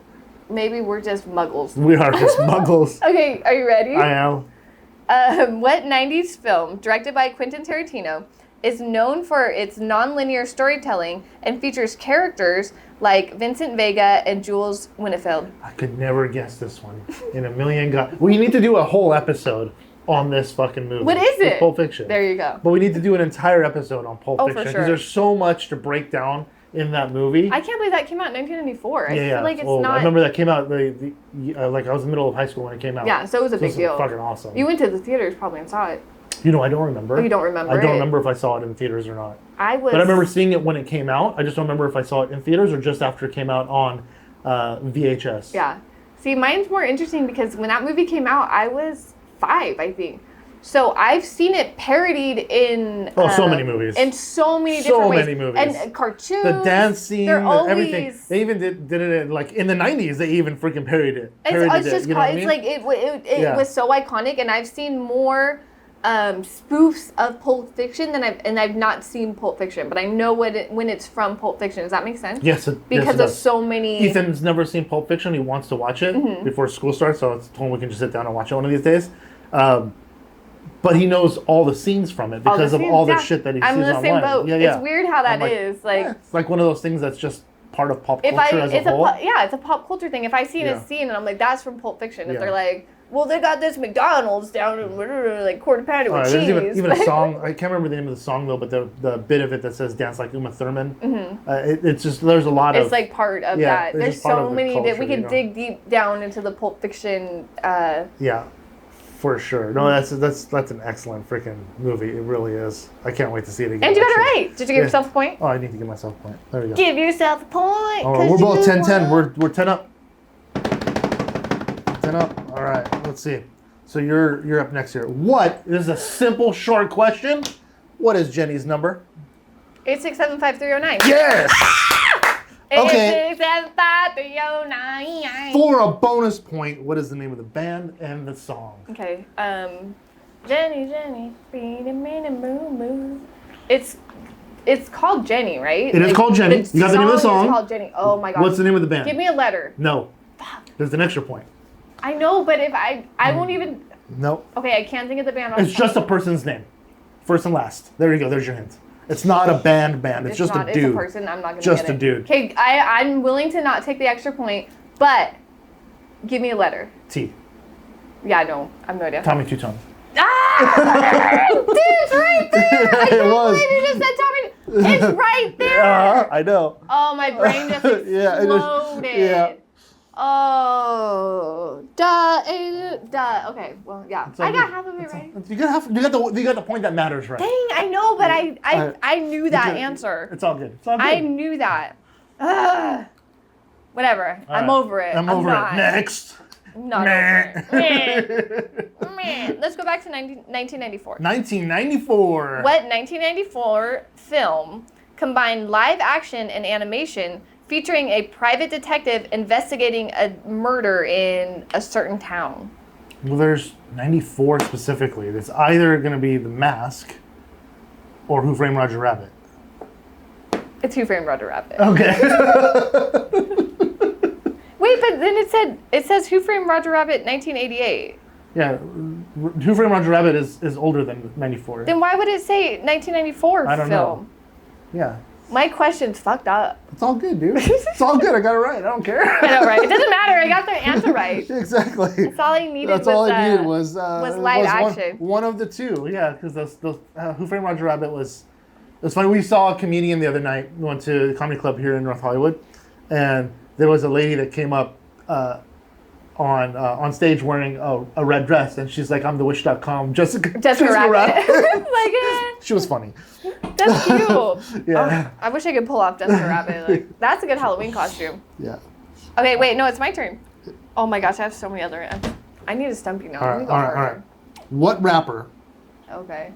Maybe we're just muggles. We are just muggles. Okay, are you ready? I am. What 90s film, directed by Quentin Tarantino, is known for its non-linear storytelling and features characters like Vincent Vega and Jules Winnfield? I could never guess this one in a million God. We need to do a whole episode on this fucking movie. What is it? Pulp Fiction. There you go. But we need to do an entire episode on Pulp Fiction for because sure. there's so much to break down in that movie. I can't believe that came out in 1994. I feel like it's old. not. I remember that came out like I was in the middle of high school when it came out. Yeah, so it was a big it's deal. Fucking awesome. You went to the theaters probably and saw it. You know, I don't remember. Oh, you don't remember I don't it? remember if I saw it in theaters or not. But I remember seeing it when it came out. I just don't remember if I saw it in theaters or just after it came out on VHS. Yeah. See, mine's more interesting because when that movie came out, I was 5, I think. So I've seen it parodied in so many movies. In so many different ways. So many movies. And cartoons. The dance scene, everything. Always... They even did it like in the 90s. They even freaking parodied it. It's just you know what I mean? like it was so iconic, and I've seen more spoofs of Pulp Fiction than I've not seen Pulp Fiction, but I know when it's from Pulp Fiction. Does that make sense? Yes, because of so many. Ethan's never seen Pulp Fiction. He wants to watch it before school starts, so it's told we can just sit down and watch it one of these days. But he knows all the scenes from it because of all the shit that he sees online. I'm in the same boat. Yeah, yeah. It's weird how that is. Like, it's like one of those things that's just part of pop culture as a whole. It's a pop culture thing. If I see a scene and I'm like, that's from Pulp Fiction. If they're like, well, they got this McDonald's down in like quarter pounder with cheese. There's even a song. I can't remember the name of the song though, but the bit of it that says "Dance Like Uma Thurman." It's just there's a lot of. It's like part of that. There's so many culture, that we could dig deep down into the Pulp Fiction. Yeah. For sure. No, that's an excellent freaking movie. It really is. I can't wait to see it again. And you got it right. Did you give yourself a point? Oh, I need to give myself a point. There we go. Give yourself a point. Oh, we're both 10-10. We're 10 up. 10 up. All right. Let's see. So you're up next here. This is a simple, short question. What is Jenny's number? 8675309. Yes. Okay. 8675309. For a bonus point, what is the name of the band and the song? Okay. Jenny, beat a minute, moo. It's called Jenny, right? It is called Jenny. You got the name of the song. It's called Jenny. Oh my gosh. What's the name of the band? Give me a letter. No. There's an extra point. I know, but if I won't even. Nope. Okay, I can't think of the band. It's just a person's name, first and last. There you go. There's your hint. It's not a band. It's just a dude. It's a person. I'm not gonna just get a it. dude. Okay, I'm willing to not take the extra point, but give me a letter. T. Yeah, no, I have no idea. Tommy Two Tone. Ah! Dude, it's right there. I can't believe you just said Tommy. It's right there. I know. Oh, my brain just exploded. Yeah. Oh, duh. Okay, well, yeah. I got half of it right. You got the point that matters right. Dang, I know, but I knew that answer. It's all good. It's all good. I knew that. Ugh. Whatever. All I'm right. over it. I'm over it. Next. Not over it. Let's go back to 1994. 1994. What 1994 film combined live action and animation featuring a private detective investigating a murder in a certain town? Well, there's 94 specifically. It's either going to be The Mask or Who Framed Roger Rabbit. It's Who Framed Roger Rabbit. Okay. Wait, but then it says Who Framed Roger Rabbit 1988. Yeah, Who Framed Roger Rabbit is older than 94. Then why would it say 1994 I don't film? know. Yeah. My question's fucked up. It's all good, dude. It's all good. I got it right. I don't care. I know, right? It doesn't matter. I got the answer right. Exactly. That's all I needed. That's all I needed was live action. One of the two. Yeah, because those Who Framed Roger Rabbit was. It was funny. We saw a comedian the other night. We went to the comedy club here in North Hollywood, and there was a lady that came up on stage wearing a red dress, and she's like, "I'm the Wish.com Jessica Rabbit." She was funny. That's cute. Yeah. Oh, I wish I could pull off Jessica Rabbit. Like, that's a good Halloween costume. Yeah. Okay, wait, no, it's my turn. Oh my gosh, I have so many other. I need to stump you now. All right. What rapper Okay.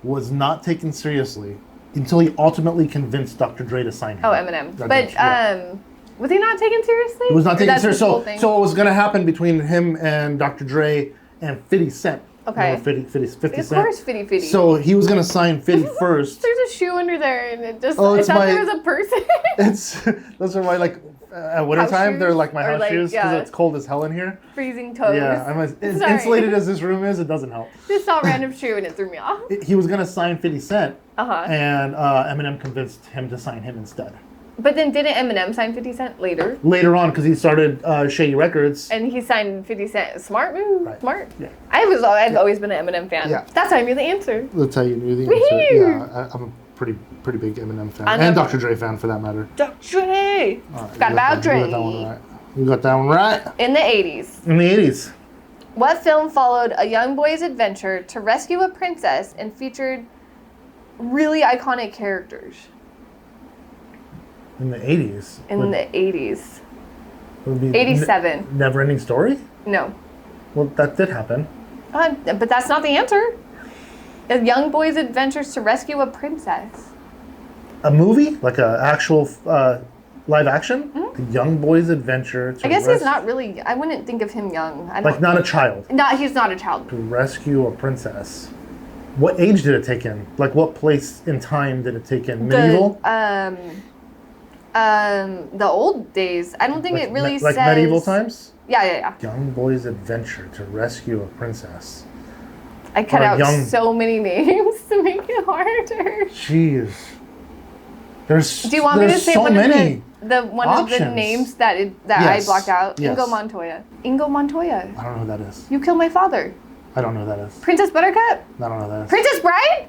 was not taken seriously until he ultimately convinced Dr. Dre to sign him? Oh, Eminem. That's But it, yeah. was he not taken seriously? He was not taken That's his seriously. whole thing? So what was going to happen between him and Dr. Dre and 50 Cent Okay. No, 50 Of Cent. course, Fitty Fitty. So he was gonna sign 50 first. There's a shoe under there, and it just. Oh, I it's thought my- there was a person. It's those are my like at winter House time. They're shoes? like my Or, house like, shoes because yeah. it's cold as hell in here. Freezing toes. Yeah, I'm as Sorry. insulated as this room is. It doesn't help. Just saw a random shoe and it threw me off. He was gonna sign 50 Cent, Uh-huh. and Eminem convinced him to sign him instead. But then didn't Eminem sign 50 Cent later? Later on, because he started Shady Records. And he signed 50 Cent. Smart move. Right. Smart. Yeah. I've always been an Eminem fan. Yeah. That's how I knew the answer. That's how you knew the Woohoo! answer. Yeah, I'm a pretty big Eminem fan, and Dr. Dre fan for that matter. Dr. Dre. Forgot about Dre. You got that one right. You got that one right. In the 80s. In the 80s. What film followed a young boy's adventure to rescue a princess and featured really iconic characters? In the 80s. In the 80s. Would be 87. Never-ending Story? No. Well, that did happen. But that's not the answer. A young boy's adventures to rescue a princess. A movie? Like an actual live action? Mm-hmm. The Young Boy's Adventure to I guess he's not really. I wouldn't think of him young. I don't, Like not a child. No, he's not a child. To rescue a princess. What age did it take in? Like what place in time did it take in? Medieval? The old days. I don't think it really like says. medieval times? Yeah. Young Boy's Adventure to rescue a princess. I cut Or out young- so many names to make it harder. Jeez. There's Do you want me to say so one many. of the one of the options. names that I Yes. blocked out? Yes. Ingo Montoya. Ingo Montoya. I don't know who that is. You killed my father. I don't know who that is. Princess Buttercup. I don't know who that is. Princess Bride.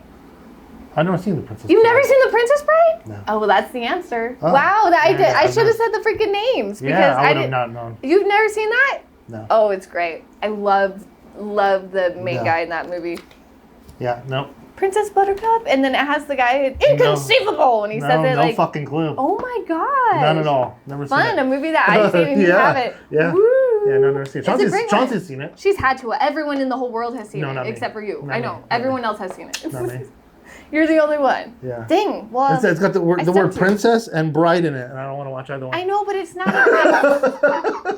I've never seen the Princess. You've Bride. never seen the Princess Bride? No. Oh, well, that's the answer. Oh. Wow, that I Yeah, did. I I've should have never- said the freaking names because Yeah, I I would have didn't. not known. You've never seen that? No. Oh, it's great. I love the main Yeah. guy in that movie. Yeah, no. Princess Buttercup, and then it has the guy inconceivable, and he says it no like, fucking clue. "Oh my god!" None at all. Never seen Fun, it. a movie that I've seen and you Yeah, haven't. yeah. Woo. Yeah, no, never seen it. It's a great one. Chauncey's seen it. She's had to. Everyone in the whole world has seen No, it, not me. except for you. Not I me. know. Not Everyone me. else has seen it. Not me. You're the only one. Yeah. Dang. Well, It's got the word stumped you. princess and bride in it, and I don't want to watch either one. I know, but it's not. A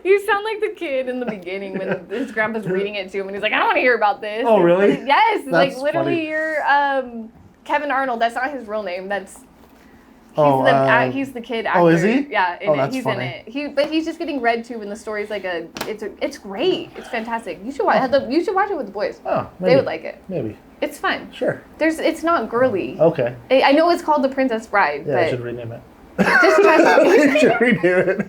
You sound like the kid in the beginning when his grandpa's reading it to him, and he's like, "I don't want to hear about this." Oh, really? Yes. That's like literally, funny. you're Kevin Arnold. That's not his real name. That's he's the kid actor. Oh, is he? Yeah, That's he's funny. in it. But he's just getting read to, and the story's like it's great. It's fantastic. You should watch. You should watch it with the boys. Oh, maybe. They would like it. Maybe. It's fun. Sure. It's not girly. Okay. I know it's called The Princess Bride, Yeah, I but should rename it. just trust me. You should rename it.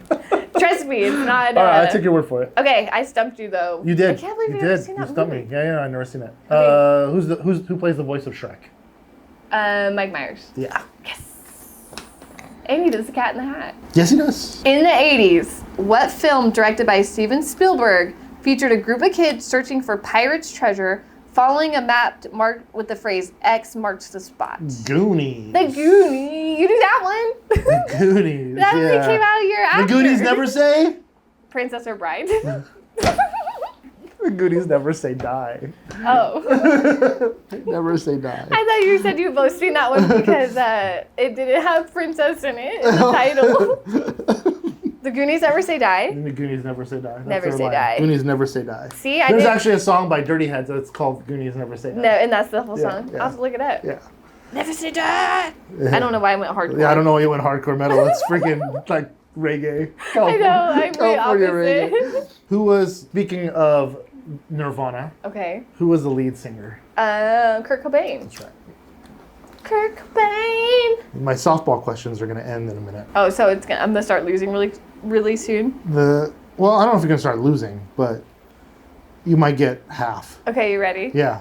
Trust me, it's not. All right, I took your word for it. Okay, I stumped you though. You did. I can't believe you you've did. never seen You that stumped movie. me. Yeah, I've never seen it. Okay. Who plays the voice of Shrek? Mike Myers. Yeah. Yes. And he does the Cat in the Hat. Yes, he does. In the 80s, what film directed by Steven Spielberg featured a group of kids searching for pirates' treasure, following a map marked with the phrase X marks the spot? Goonies. The Goonies. You do that one? The Goonies. That one yeah. came out a year after. The Goonies never say. Princess or Bride? The Goonies never say die. Oh. Never say die. I thought you said you both seen that one because it didn't have princess in it in the title. The Goonies never say die. The Goonies never say die. That's Never their say line. die. Goonies never say die. See, I There's did. actually a song by Dirty Heads that's called Goonies Never Say Die. No, and that's the whole Yeah, song. yeah. I'll have to look it up. Yeah. Never say die. I don't know why I went hardcore. Yeah, I don't know why you went hardcore metal. It's freaking like reggae. I know, I'm way California opposite. reggae. Who was, speaking of Nirvana, Okay. who was the lead singer? Kurt Cobain. That's right. Kurt Cobain. My softball questions are going to end in a minute. Oh, so I'm gonna start losing really soon. Well, I don't know if you're going to start losing, but you might get half. Okay, you ready? Yeah.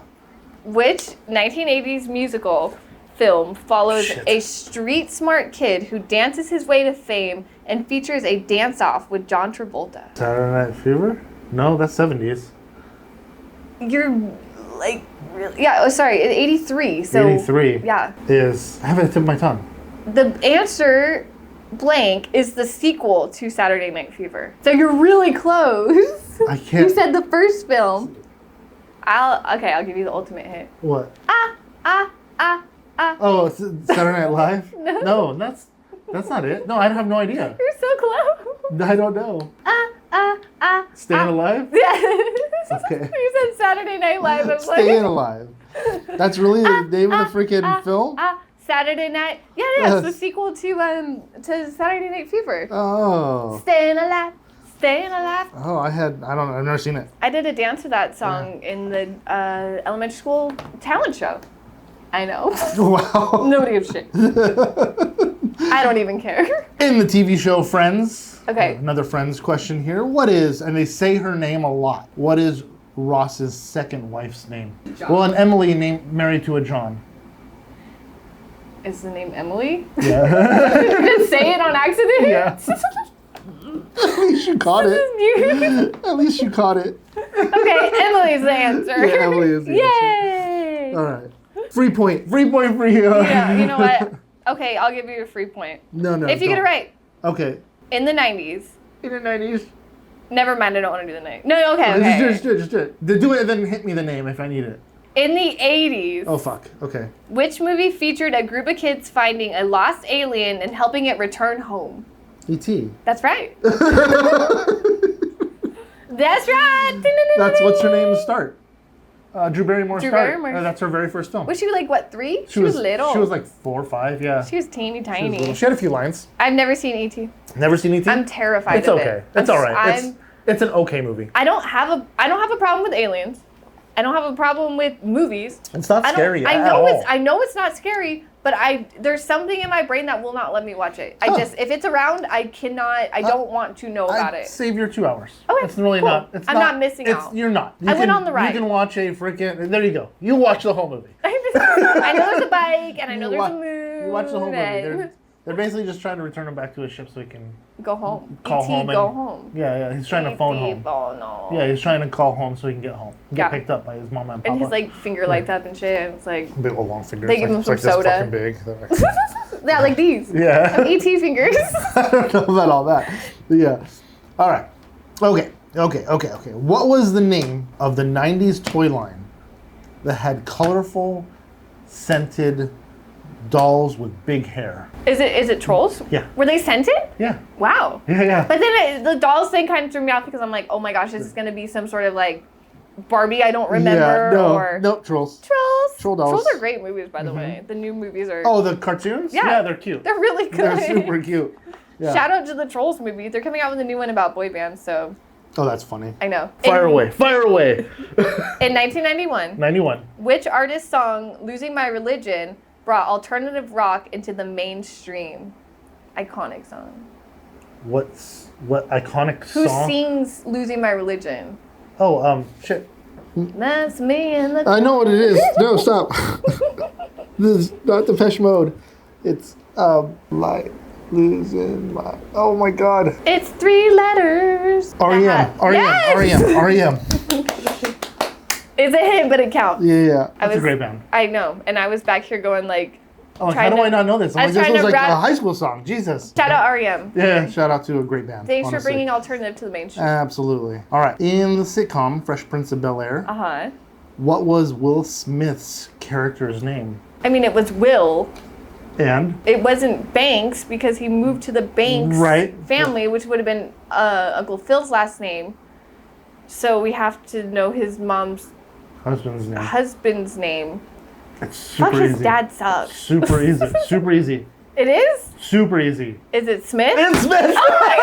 Which 1980s musical film follows Shit. a street smart kid who dances his way to fame and features a dance-off with John Travolta? Saturday Night Fever? No, that's 70s. You're like, really? Yeah, oh, sorry, 83. So 83 yeah. is, I have it at the tip of my tongue. The answer blank is the sequel to Saturday Night Fever. So you're really close. I can't. You said the first film. I'll give you the ultimate hint. What? Ah. Oh, it's Saturday Night Live? No. No, that's not it. No, I have no idea. You're so close. I don't know. Staying Alive? Yes. Okay. You said Saturday Night Live. I was Staying Alive. That's really the name of the freaking film? Saturday Night. Yeah, it's the sequel to Saturday Night Fever. Oh. Staying Alive. Staying Alive. Oh, I've never seen it. I did a dance to that song in the elementary school talent show. I know. Wow. Nobody gives a shit. I don't even care. In the TV show Friends. Okay. Another Friends question here. And they say her name a lot. What is Ross's second wife's name? John. Well, an Emily married to a John. Is the name Emily? Yeah. Did you just say it on accident? Yeah. At least you caught it. At least you caught it. Okay, Emily's the answer. Yeah, Emily is the Yay! answer. All right. Free point for you. Yeah, you know what? Okay, I'll give you a free point. No. If you get it right. Okay. In the 90s. In the 90s. Never mind, I don't want to do the name. No, okay. Just do it. Do it and then hit me the name if I need it. In the 80s. Oh, fuck. Okay. Which movie featured a group of kids finding a lost alien and helping it return home? E.T. That's right. That's right. That's what's her name to start. Drew Barrymore Drew started. Barrymore. That's her very first film. Was she like, what, 3? She was little. She was like 4 or 5, yeah. She was teeny tiny. She was she had a few lines. I've never seen E.T. Never seen E.T.? I'm terrified it's of okay. it. It's all right. It's an okay movie. I don't have a problem with aliens. I don't have a problem with movies. It's not scary I at know all. I know it's not scary, but there's something in my brain that will not let me watch it. If it's around, I don't want to know about it. Save your 2 hours. Okay, it's really cool. not. I'm not missing out. You're not. I went on the ride. You can watch a freaking. There you go. You watch the whole movie. I know there's a bike, and I know there's a moon. You watch the whole movie. They're basically just trying to return him back to his ship so he can go home. Call home. Go home. Yeah. He's trying to phone home. Oh no. Yeah, he's trying to call home so he can get home. Get picked up by his mom and papa. And his like finger lights up and shit. And it's like big old long fingers. They give him some soda. This fucking big. Yeah, like these. Yeah. ET fingers. I don't know about all that. But yeah. All right. Okay. What was the name of the 90s toy line that had colorful, scented dolls with big hair? Is it Trolls? Yeah. Were they scented? Yeah. Wow. Yeah. But then the dolls thing kind of threw me off because I'm like, oh my gosh, this is gonna be some sort of like Barbie I don't remember No, Trolls. Troll dolls. Trolls are great movies, by the way. The new movies are. Oh, the cartoons? Yeah, they're cute. They're really good. They're super cute. Yeah. Shout out to the Trolls movie. They're coming out with a new one about boy bands, so. Oh, that's funny. I know. Fire away. In 1991. 91. Which artist's song, Losing My Religion, brought alternative rock into the mainstream? Iconic song. What iconic Who song? Who sings Losing My Religion? Oh, shit. That's me in the... I know what it is. No, stop. This is not Depeche Mode. It's, losing my... Oh my god. It's 3 letters. R.E.M. It's a hit, but it counts. Yeah. That's a great band. I know. And I was back here going like... Oh, how do I not know this? This was like a high school song. Jesus. Shout out R.E.M. Yeah, shout out to a great band. Thanks for bringing alternative to the mainstream. Absolutely. All right. In the sitcom Fresh Prince of Bel-Air, what was Will Smith's character's name? I mean, it was Will. And? It wasn't Banks because he moved to the Banks family, which would have been Uncle Phil's last name. So we have to know his mom's husband's name. It's super easy. His dad sucks. Super easy. Super easy. It is? Super easy. Is it Smith? It's Smith! Oh my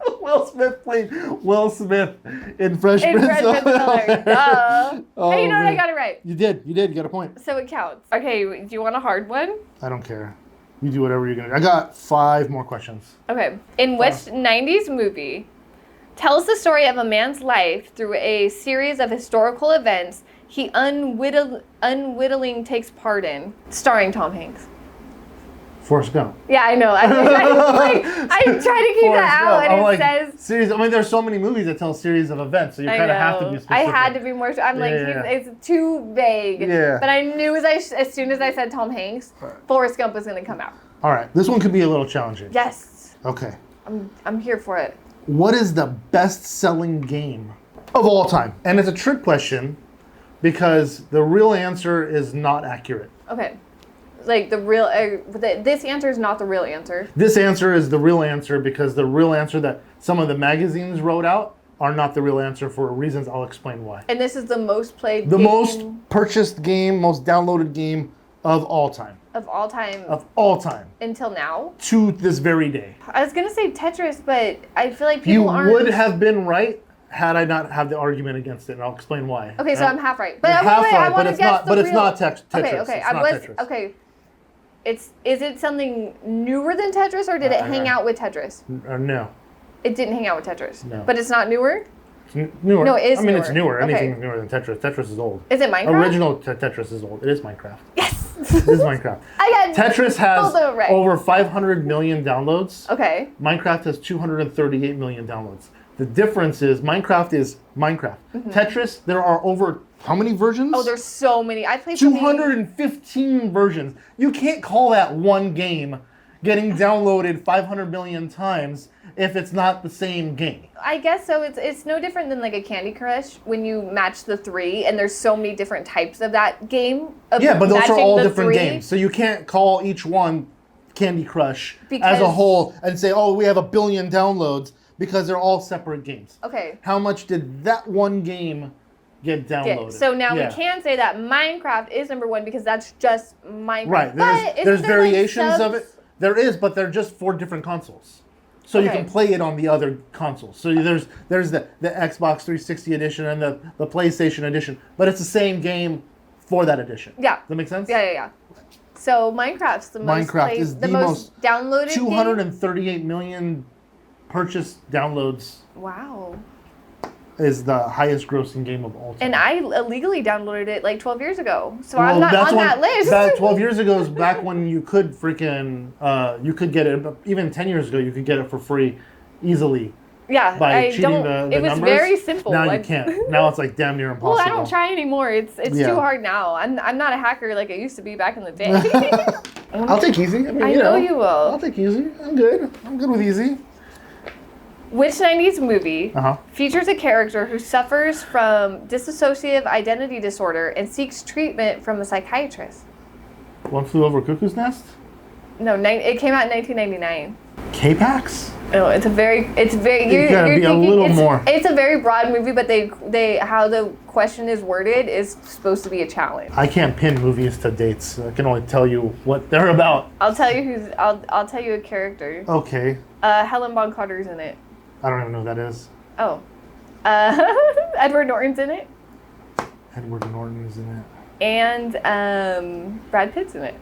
god! Will Smith played Will Smith in Fresh Prince of Bel-Air. Hey, you know what? I got it right. You did. You get a point. So it counts. Okay, do you want a hard one? I don't care. You do whatever you're going to do. I got 5 more questions. Okay. In which 90s movie tells the story of a man's life through a series of historical events he unwittingly takes part in, starring Tom Hanks? Forrest Gump. Yeah, I know. I try to keep that out, and it says... Series. I mean, there's so many movies that tell series of events, so you kind of have to be specific. I had to be more... I'm it's too vague. Yeah. But I knew as soon as I said Tom Hanks, Forrest Gump was going to come out. All right. This one could be a little challenging. Yes. Okay. I'm here for it. What is the best-selling game of all time? And it's a trick question because the real answer is not accurate. Okay. Like the real, this answer is not the real answer. This answer is the real answer because the real answer that some of the magazines wrote out are not the real answer for reasons I'll explain why. And this is the most played The game most purchased game, most downloaded game of all time. of all time. Of all time. Until now. To this very day. I was gonna say Tetris, but I feel like people aren't. You would have been right had I not had the argument against it, and I'll explain why. Okay, so I'm half right. But You're half right, but it's not. But it's real... not Tetris. Okay, It's not Tetris. Okay. Is it something newer than Tetris, or did it hang out with Tetris? No. It didn't hang out with Tetris. No. But it's not newer? It's newer. No, it is newer. It's newer. Okay. Anything's newer than Tetris. Tetris is old. Is it Minecraft? Original Tetris is old. It is Minecraft. Yes! It is Minecraft. Tetris has over 500 million downloads. Okay. Minecraft has 238 million downloads. The difference is Minecraft is Minecraft. Mm-hmm. Tetris, there are over how many versions? Oh, there's so many. I played 215 versions. You can't call that one game getting downloaded 500 million times if it's not the same game. I guess so. It's no different than like a Candy Crush when you match the 3, and there's so many different types of that game. Yeah, but those are all different games. So you can't call each one Candy Crush as a whole and say, oh, we have 1 billion downloads, because they're all separate games. Okay. How much did that one game get downloaded? So now we can say that Minecraft is number 1 because that's just Minecraft. Right. There's variations of it. There is, but they're just for different consoles. So you can play it on the other consoles. So there's the Xbox 360 edition and the PlayStation edition, but it's the same game for that edition. Yeah. Does that make sense? Yeah. So Minecraft's the most played, is the most downloaded 238 million purchased downloads. Wow. Is the highest grossing game of all time. And I illegally downloaded it like 12 years ago. So I'm not on that list. That 12 years ago is back when you could freaking, you could get it, even 10 years ago, you could get it for free easily. Yeah, by cheating the it was numbers. Very simple. Now you can't. Now it's like damn near impossible. Well, I don't try anymore. It's too hard now. I'm not a hacker like I used to be back in the day. I'll take easy. I mean, I know you will. I'll take easy. I'm good. I'm good with easy. Which 90s movie features a character who suffers from dissociative identity disorder and seeks treatment from a psychiatrist? One Flew Over Cuckoo's Nest? No, it came out in 1999. K-Pax? No, it's very. You're thinking a little more. It's a very broad movie, but they how the question is worded is supposed to be a challenge. I can't pin movies to dates. I can only tell you what they're about. I'll tell you I'll tell you a character. Okay. Helen Bonham Carter's in it. I don't even know who that is. Oh. Edward Norton's in it. Edward Norton is in it. And Brad Pitt's in it.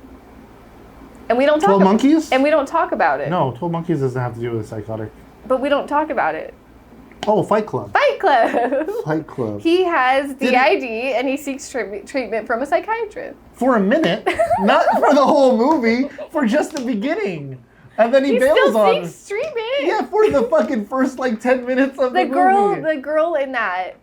And we don't talk 12 Monkeys? And we don't talk about it. No, 12 Monkeys doesn't have to do with psychotic. But we don't talk about it. Oh, Fight Club. Fight Club. Fight Club. He has DID and he seeks treatment from a psychiatrist. For a minute. Not for the whole movie. For just the beginning. And then he bails still on seeks treatment. Yeah, for the fucking first 10 minutes of the movie. The girl in that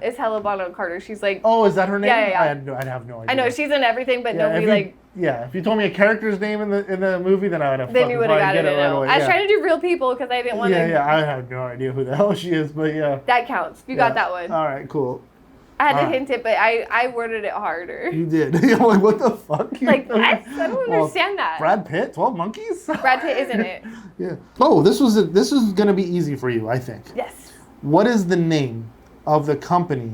is Helen Bonham Carter. She's like, oh, is that her name? Yeah. I have no idea. I know she's in everything, but nobody if you told me a character's name in the movie, then I would have. Then you would have got it right away. I was trying to do real people because I didn't want to. Yeah, I have no idea who the hell she is, but yeah. That counts. You got that one. All right, cool. I had to hint it, but I worded it harder. You did. I'm like, what the fuck? Like, what? I don't understand that. Brad Pitt, 12 Monkeys? Brad Pitt is in it. Yeah. Oh, this is going to be easy for you, I think. Yes. What is the name of the company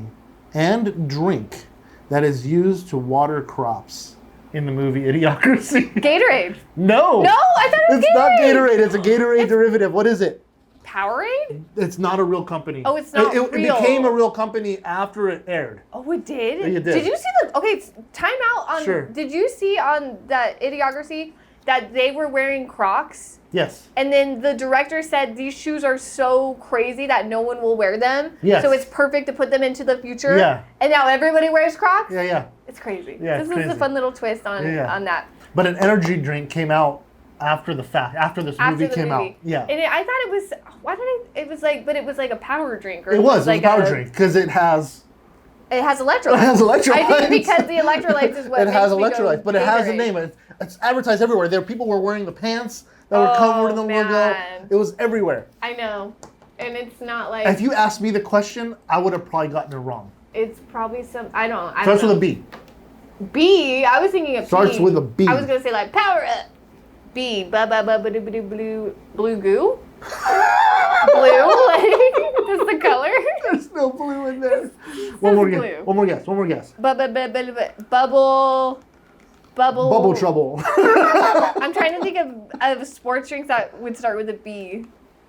and drink that is used to water crops in the movie Idiocracy? Gatorade. No. No, I thought it was Gatorade. It's not Gatorade. It's a Gatorade derivative. What is it? Powerade? It's not a real company. Oh, it's not real. It became a real company after it aired. Oh, it did? It did. Did you see time out on... Sure. Did you see on that Idiocracy that they were wearing Crocs? Yes. And then the director said these shoes are so crazy that no one will wear them. Yes. So it's perfect to put them into the future. Yeah. And now everybody wears Crocs? Yeah. It's crazy. Yeah, This is a fun little twist on that. But an energy drink came out after the fact, after this movie came out. Yeah. And I thought it was, it was like a power drink. Or it was like a power drink because it has electrolytes. It has electrolytes. I think because the electrolytes is what it has makes me electrolytes, but it has a Gatorade. name. It's advertised everywhere. People were wearing the pants that were covered in the logo. It was everywhere. I know. And it's not like... If you asked me the question, I would have probably gotten it wrong. It's probably I don't know. Starts with a B. B? I was thinking of Starts with a B. I was going to say like power up. B. Blue goo? Blue? Like, that's the color? There's no blue in there. One more guess. One more guess. One more guess. Bubble. Bubble trouble. I'm trying to think of sports drinks that would start with a B.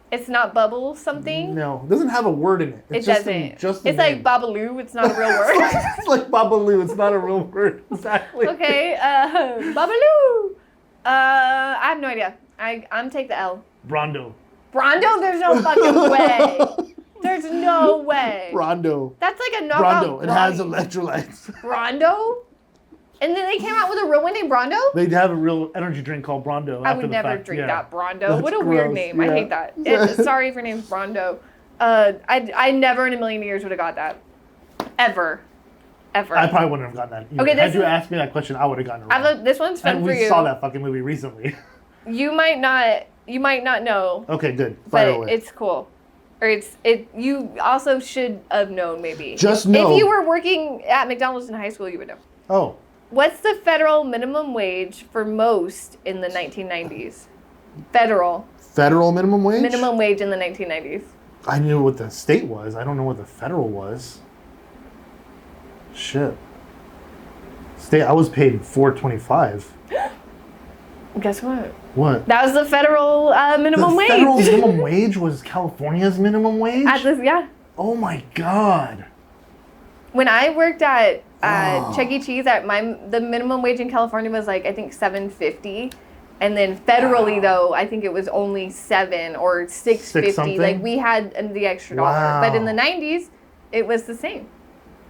It's not bubble something. No, it doesn't have a word in it. It doesn't. It's like Babaloo. It's not a real word. It's like Babaloo. It's not a real word. Exactly. Okay. Babaloo. I have no idea. I'm take the L. Brondo. Brondo? There's no fucking way. There's no way. Brondo. That's like a knockout. Brondo. It has electrolytes. Brondo? And then they came out with a real one named Brondo? They have a real energy drink called Brondo. I would never drink that Brondo. That's what a gross. weird name. Yeah. I hate that. Sorry if your name's Brondo. I never in a million years would have got that. Ever. I probably wouldn't have gotten that either. Okay, Had you asked me that question, I would have gotten it wrong. This one's fun for you. And we saw that fucking movie recently. You might not know. Okay, good. Fire away. It's cool. Or you also should have known maybe. Just know. If you were working at McDonald's in high school, you would know. Oh. What's the federal minimum wage for most in the 1990s? Federal Minimum wage? Minimum wage in the 1990s. I knew what the state was. I don't know what the federal was. Shit. State. I was paid $4.25. Guess what? What? That was the federal minimum wage. The federal minimum wage was California's minimum wage? Yeah. Oh my God. When I worked at Chuck E. Cheese, the minimum wage in California was like I think $7.50, and then federally though I think it was only $7 or $6.50. Like we had the extra dollar, but in the 90s it was the same.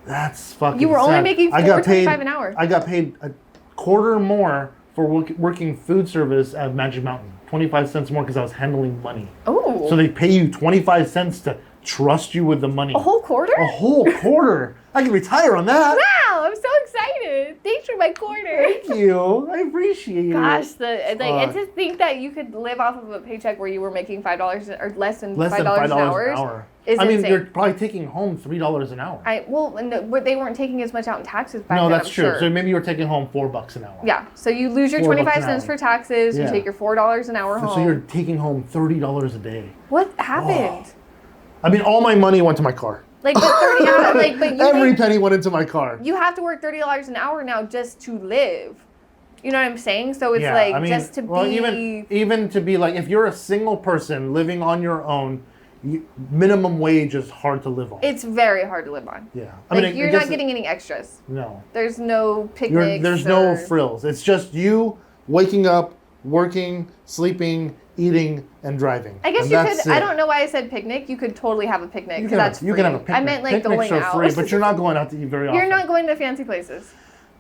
That's fucking. You were only sad. making $4.25 an hour. I got paid a quarter more for working food service at Magic Mountain. 25 cents more because I was handling money. Oh. So they pay you 25 cents to trust you with the money. A whole quarter? A whole quarter. I can retire on that. Wow, I'm so excited. Thanks for my quarter. Thank you. I appreciate it. Gosh, and to think that you could live off of a paycheck where you were making $5 or less than $5 an hour. I mean, you're probably taking home $3 an hour. But they weren't taking as much out in taxes back then. No, that's I'm true. Sure. So maybe you were taking home $4 an hour. Yeah. So you lose your 25 cents for taxes. You take your $4 an hour home. So you're taking home $30 a day. What happened? Oh. I mean, all my money went to my car. Like, but every penny went into my car. You have to work $30 an hour now just to live. You know what I'm saying? So it's just to be. Even to be like, if you're a single person living on your own, minimum wage is hard to live on. It's very hard to live on. Yeah, You're not getting any extras. No. There's no picnics. There's no frills. It's just you waking up, working, sleeping, eating, and driving. I guess you could. I don't know why I said picnic. You could totally have a picnic because that's free. You can have a picnic. I meant like Picnics going are out. free, but you're not going out to eat very often. You're not going to fancy places.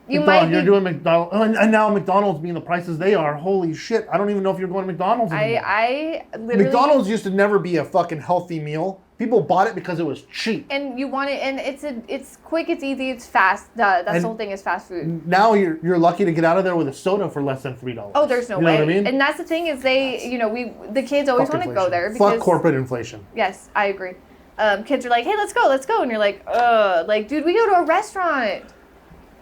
You're doing McDonald's, and now McDonald's being the prices they are. Holy shit! I don't even know if you're going to McDonald's anymore. I literally. McDonald's used to never be a fucking healthy meal. People bought it because it was cheap. And you want it, and it's quick, it's easy, it's fast. That's the whole thing is fast food. Now you're lucky to get out of there with a soda for less than $3. Oh, there's no way. You know what I mean? And that's the thing is the kids always want to go there because fuck corporate inflation. Yes, I agree. Kids are like, hey, let's go, and you're like, dude, we go to a restaurant.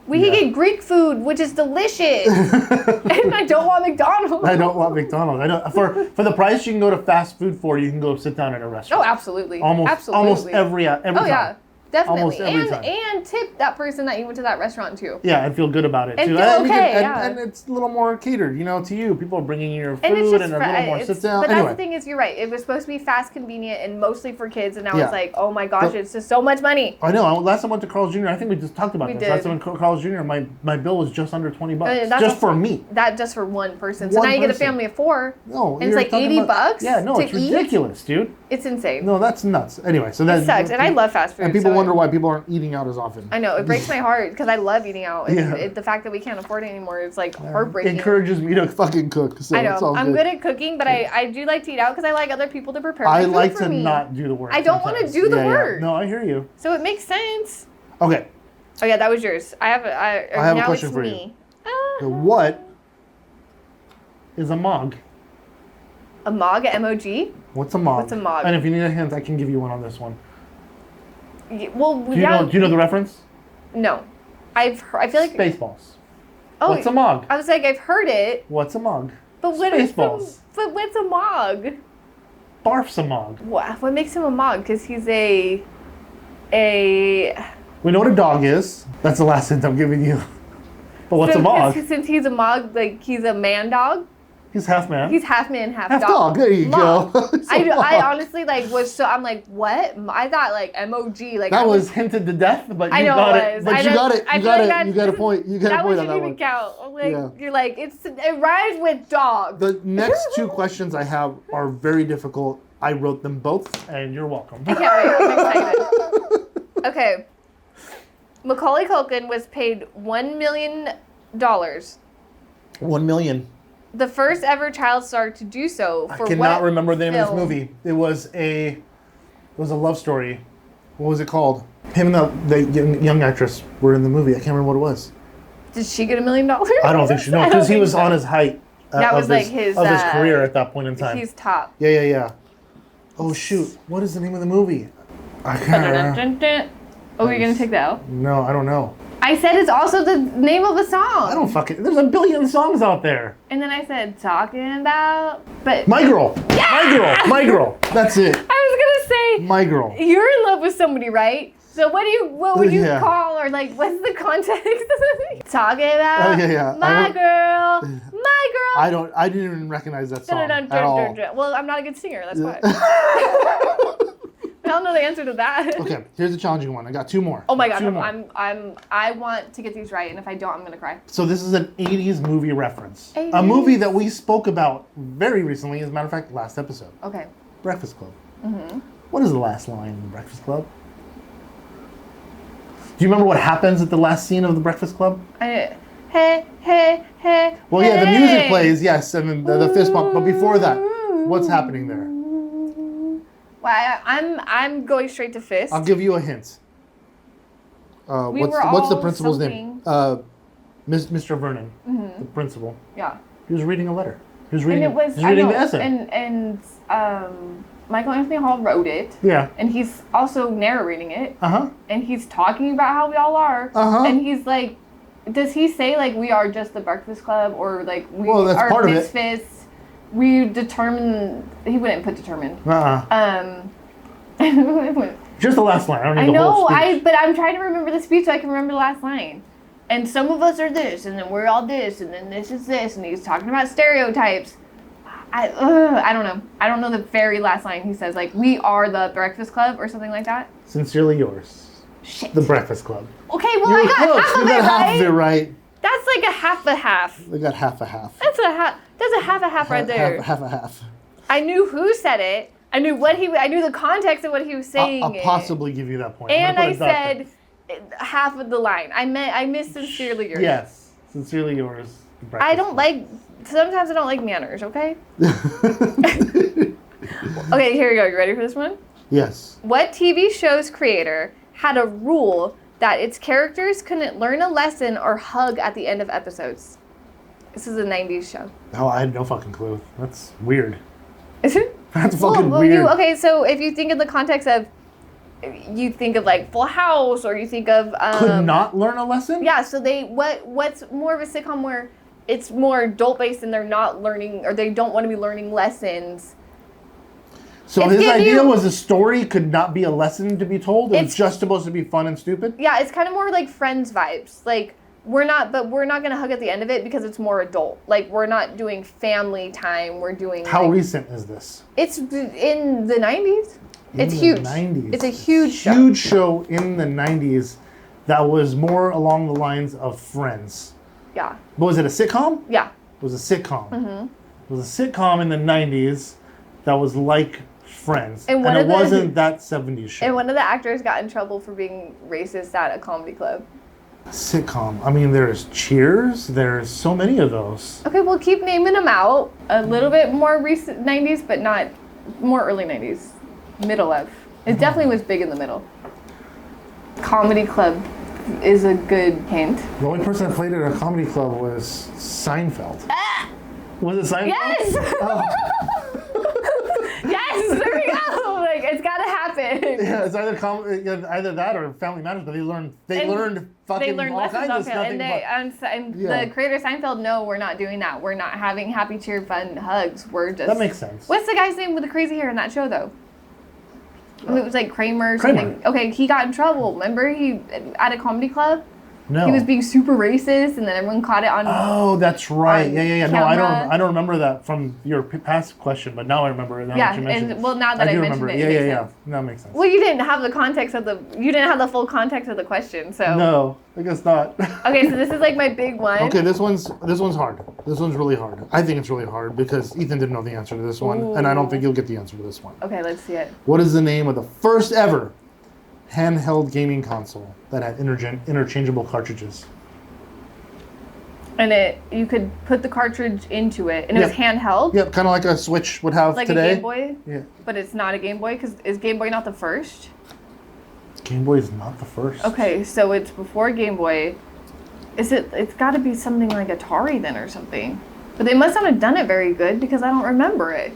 We can get Greek food, which is delicious, and I don't want McDonald's. I don't want McDonald's. I don't for the price you can go to fast food for. You can go sit down at a restaurant. Oh, absolutely. Almost every time. Oh yeah, definitely. Almost every time. And tip that person that you went to that restaurant to. Yeah, and feel good about it and too. Feel okay, and it's a little more catered, to you. People are bringing you your food and a little more sit down. But that's the thing is, you're right. It was supposed to be fast, convenient, and mostly for kids, and now it's like, oh my gosh, it's just so much money. I know. Last time I went to Carl's Jr., I think we just talked about this. Last time I went to Carl's Jr., my bill was just under $20, just for me. That just for one person. So now you get a family of 4. No, and it's like $80. Yeah, no, it's ridiculous, dude. It's insane. No, that's nuts. Anyway, so that sucks, and I love fast food. And people wonder why people aren't eating out as often. I know, it breaks my heart because I love eating out. And the fact that we can't afford it anymore is like heartbreaking. It encourages me to fucking cook. So I know. it's all I'm good at cooking, but I do like to eat out because I like other people to prepare my food for me. I like to not do the work. I don't want to do the work. No, I hear you. So it makes sense. Okay. Oh yeah, that was yours. I have a question for you. So what is a mog? A mog, M-O-G? What's a mog? What's a mog? And if you need a hint, I can give you one on this one. Well, do you know the reference? No, I feel like Spaceballs. Oh, what's a mog? I was like, I've heard it. What's a mog? But Spaceballs. But what's a mog? Barf's a mog. What makes him a mog? Because he's a We know what a dog is. That's the last hint I'm giving you. But what's a mog? Since he's a mog, like he's a man dog. He's half man. He's half man, half dog. Dog. There you mog. go. I honestly like was so I'm like, what? I thought like MOG. Like that was hinted to death, but you got it. But you got it. You got a point. You got a point on that one. Count. Like you're like it rhymes with dog. The next two questions I have are very difficult. I wrote them both, and you're welcome. I can't wait. I'm excited. Okay. Macaulay Culkin was paid $1 million. $1 million. The first ever child star to do so. I cannot remember the name of this movie. It was a love story. What was it called? Him and the young actress were in the movie. I can't remember what it was. Did she get $1 million? I don't think she. No, because he was on his height. That was like his career at that point in time. He's top. Yeah. Oh shoot! What is the name of the movie? I can't remember. Oh, you're gonna take that out? No, I don't know. I said it's also the name of a song. I don't fucking. There's a billion songs out there. And then I said talking about, but My Girl. Yeah! My Girl. That's it. I was gonna say My Girl. You're in love with somebody, right? So what would you call, or like what's the context? Talking about my girl. I didn't even recognize that song at all. Well, I'm not a good singer. That's why. I don't know the answer to that. Okay, here's a challenging one. I got two more. Oh my god, I want to get these right, and if I don't, I'm gonna cry. So this is an 80s movie reference. 80s. A movie that we spoke about very recently, as a matter of fact, last episode. Okay. Breakfast Club. Mm-hmm. What is the last line in Breakfast Club? Do you remember what happens at the last scene of the Breakfast Club? Hey. Well, yeah, the music plays, yes, and then the fist bump. But before that, what's happening there? Well, I'm going straight to fist. I'll give you a hint. What's the principal's name? Mr. Vernon, the principal. Yeah. He was reading a letter. He was reading the essay. And Michael Anthony Hall wrote it. Yeah. And he's also narrating it. Uh-huh. And he's talking about how we all are. Uh-huh. And he's like, does he say like we are just the Breakfast Club, or like we that's are part misfits? Of it. We determine. He wouldn't put determined. Just the last line. I don't need the whole speech. But I'm trying to remember the speech so I can remember the last line. And some of us are this, and then we're all this, and then this is this, and he's talking about stereotypes. I don't know. I don't know the very last line. He says like we are the Breakfast Club or something like that. Sincerely yours. Shit. The Breakfast Club. Okay, well I got close. half of you got it half right. of it right. That's like a half a half. We got half a half. That's a half. That's a half a half right there. Half a half. I knew who said it. I knew I knew the context of what he was saying. I'll possibly give you that point. And I said half of the line. I missed sincerely yours. Yes, sincerely yours. I don't like. Sometimes I don't like manners. Okay. Okay, here we go. You ready for this one? Yes. What TV show's creator had a rule that its characters couldn't learn a lesson or hug at the end of episodes? This is a 90s show. Oh, I had no fucking clue. That's weird. Is it? That's fucking weird. Okay, so if you think in the context of, you think of like Full House, or you think of could not learn a lesson? Yeah, so what's more of a sitcom where it's more adult based and they're not learning, or they don't want to be learning lessons. So his idea was a story could not be a lesson to be told. It was just supposed to be fun and stupid. Yeah, it's kind of more like Friends vibes. Like we're not gonna hug at the end of it because it's more adult. Like we're not doing family time. We're doing. How recent is this? It's in the 90s. It's huge. 90s. It's a huge show. Huge show in the 90s that was more along the lines of Friends. Yeah. But was it a sitcom? Yeah. It was a sitcom. Mm-hmm. It was a sitcom in the 90s that was like Friends. And it wasn't that 70s show. And one of the actors got in trouble for being racist at a comedy club. Sitcom. I mean, there's Cheers. There's so many of those. Okay, we'll keep naming them out. A little bit more recent 90s, but not more early 90s. Middle of. It definitely was big in the middle. Comedy club is a good hint. The only person that played at a comedy club was Seinfeld. Ah! Was it Seinfeld? Yes! Oh. Yes, there we go. Like it's gotta happen. Yeah, it's either that or Family Matters. But they learned all kinds of stuff. And the creator Seinfeld, no, we're not doing that. We're not having happy, cheer, fun hugs. We're just. That makes sense. What's the guy's name with the crazy hair in that show though? It was like Kramer or something. Okay, he got in trouble. Remember, he at a comedy club. No. He was being super racist, and then everyone caught it on. Oh, that's right. Yeah. No, camera. I don't remember that from your past question, but now I remember it. Now that you mentioned it. Well, now that I mentioned it, Yeah. That makes sense. Well, you didn't have the context of you didn't have the full context of the question, so. No, I guess not. Okay, so this is like my big one. Okay, this one's hard. This one's really hard. I think it's really hard because Ethan didn't know the answer to this one, and I don't think you'll get the answer to this one. Okay, let's see it. What is the name of the first ever handheld gaming console that had interchangeable cartridges? And you could put the cartridge into it, and it was handheld. Yep, kind of like a Switch would have like today. Like a Game Boy? Yeah. But it's not a Game Boy, because is Game Boy not the first? Game Boy is not the first. Okay, so it's before Game Boy. It's got to be something like Atari then or something. But they must not have done it very good, because I don't remember it.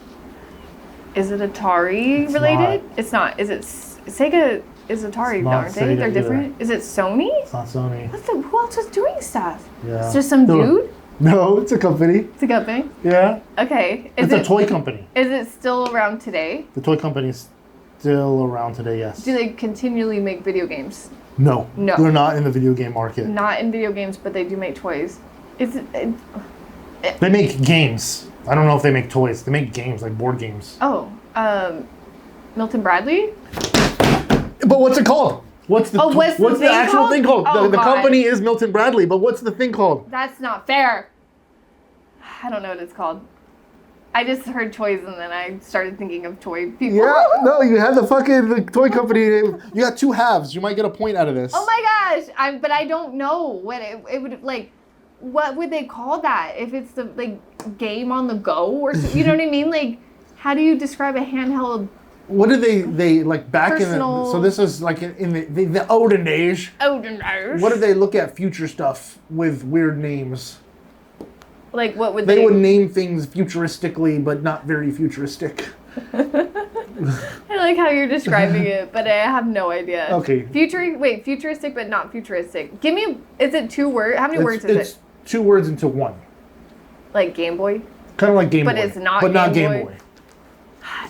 Is it Atari related? It's not. Is it Sega? Is Atari, aren't they? They're different. Either. Is it Sony? It's not Sony. Who else is doing stuff? Yeah. It's just some dude? No, it's a company. It's a company? Yeah. Okay. It's a toy company. Is it still around today? The toy company is still around today, yes. Do they continually make video games? No. No. They're not in the video game market. Not in video games, but they do make toys. They make games. I don't know if they make toys. They make games, like board games. Oh, Milton Bradley? But what's it called? What's the actual thing called? Oh, the company is Milton Bradley, but what's the thing called? That's not fair. I don't know what it's called. I just heard toys and then I started thinking of toy people. Yeah, no, you had the toy company. You got two halves. You might get a point out of this. Oh my gosh! But I don't know what it would like. What would they call that? If it's the game on the go or you know what I mean? Like, how do you describe a handheld? What did they like back personal, in the? So this is like in the olden days. Olden days. What did they look at future stuff with weird names? Like what would they would name things futuristically, but not very futuristic. I like how you're describing it, but I have no idea. Okay. Futuristic, but not futuristic. Give me. Is it 2 words? How many words is it? It's 2 words into one. Like Game Boy. Kind of like Game Boy. But it's not. But not Game Boy.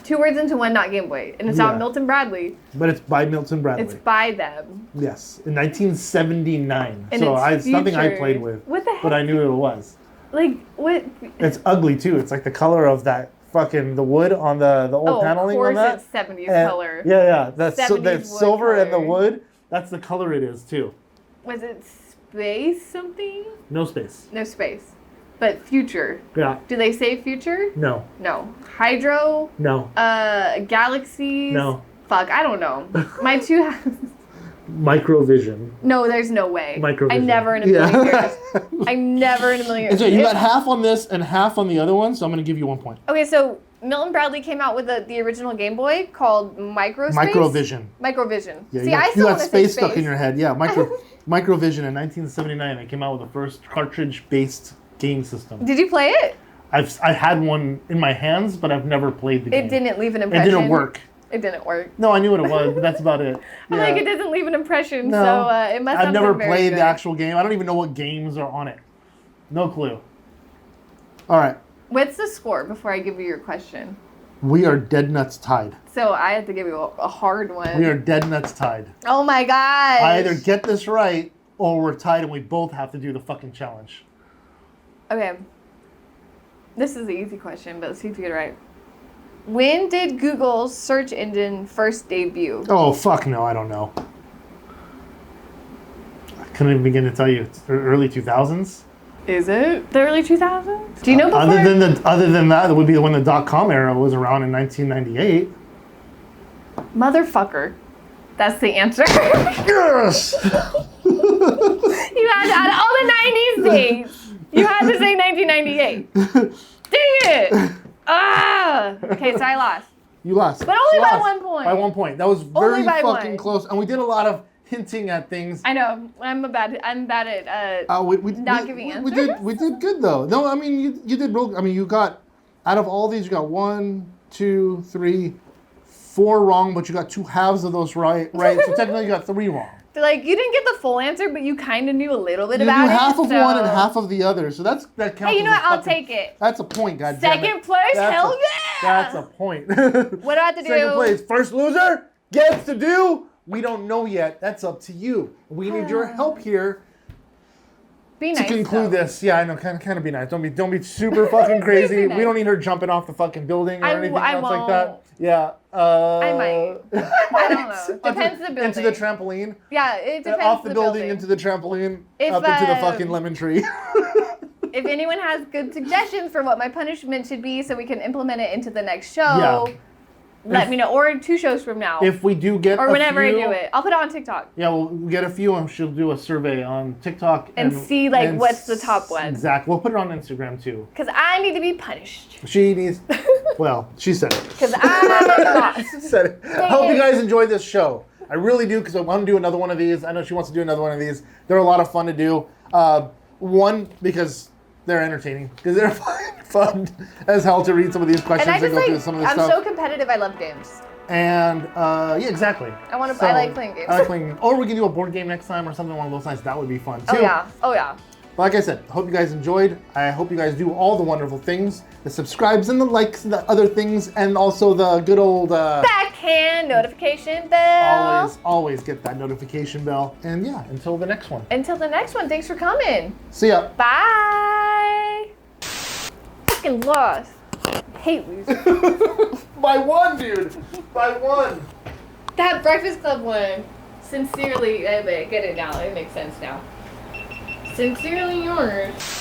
2 words into one, not Game Boy. And it's not Milton Bradley. But it's by Milton Bradley. It's by them. Yes, in 1979. And so it's nothing I played with. What the heck? But I knew it was. Like, what? It's ugly, too. It's like the color of that fucking, the wood on the old paneling on that. Of course it's 70s color. Yeah. That's the silver color. And the wood. That's the color it is, too. Was it space something? No space. No space. But future. Yeah. Do they say future? No. No. Hydro? No. Galaxies? No. Fuck, I don't know. My 2 Microvision. No, there's no way. Microvision. I never in a million years. I never in a million years. So you got half on this and half on the other one, so I'm going to give you 1 point. Okay, so Milton Bradley came out with the original Game Boy called Microvision. Microvision. Yeah, See, I still you got space stuck in your head. Yeah, Microvision in 1979. They came out with the first cartridge-based game system. Did you play it? I had one in my hands, but I've never played the game. It didn't leave an impression. It didn't work. It didn't work. No, I knew what it was, but that's about it. I'm like, it doesn't leave an impression, no, so it must have I've never been very played good. the actual game. I don't even know what games are on it. No clue. All right. What's the score before I give you your question? We are dead nuts tied. So I have to give you a hard one. We are dead nuts tied. Oh my gosh. I either get this right or we're tied and we both have to do the fucking challenge. Okay. This is the easy question, but let's see if you get it right. When did Google's search engine first debut? Oh, fuck no, I don't know. I couldn't even begin to tell you. It's early 2000s? Is it the early 2000s? Do you know before? Other than that, it would be when the .com era was around in 1998. Motherfucker. That's the answer. Yes! You had to add all the 90s dates. You had to say 1998. Dang it! Okay, so I lost. You lost. But only by 1 point. By 1 point. That was very fucking one. close. And we did a lot of hinting at things. I know. I'm bad at not giving answers. We did good though. No, I mean you did real. I mean you got out of all these you got 1, 2, 3, 4 wrong, but you got 2 halves of those right. So technically you got 3 wrong. So like you didn't get the full answer, but you kind of knew a little bit you about it. You knew half of so. one and half of the other. So that counts. Hey, you know what? I'll take it. That's a point, goddammit. Second place? Hell yeah! That's a point. What do I have to do? Second place. First loser? gets to do, we don't know yet. That's up to you. We need your help here. Be nice, to conclude though. this, yeah, I know, kind of be nice. Don't be super fucking crazy. Nice. We don't need her jumping off the fucking building or anything else like that. Yeah. I might. I don't know. Depends the building. Into the trampoline. Yeah, it depends. Off the building into the trampoline. Up into the fucking lemon tree. If anyone has good suggestions for what my punishment should be, so we can implement it into the next show. Yeah. Let me know, or 2 shows from now. If we do get or whenever I do it, I'll put it on TikTok. Yeah, we'll get a few, and she'll do a survey on TikTok and see what's the top one. Exactly. We'll put it on Instagram too. Because I need to be punished. She needs. Well, she said it. Because I said it. I hope you guys enjoyed this show. I really do, because I want to do another one of these. I know she wants to do another one of these. They're a lot of fun to do. One, because they're entertaining, because they're fun as hell to read some of these questions and go through some of this stuff. I'm so competitive. I love games. And yeah, exactly. I like playing games. I like playing games. Or we can do a board game next time or something along those lines. That would be fun too. Oh yeah. Like I said, I hope you guys enjoyed. I hope you guys do all the wonderful things, the subscribes and the likes and the other things, and also the good old backhand notification bell. Always get that notification bell. And yeah, until the next one. Thanks for coming. See ya. Bye. Fucking lost. Hate losing. By 1, dude. By 1. That Breakfast Club one. Sincerely, I get it now. It makes sense now. Sincerely yours.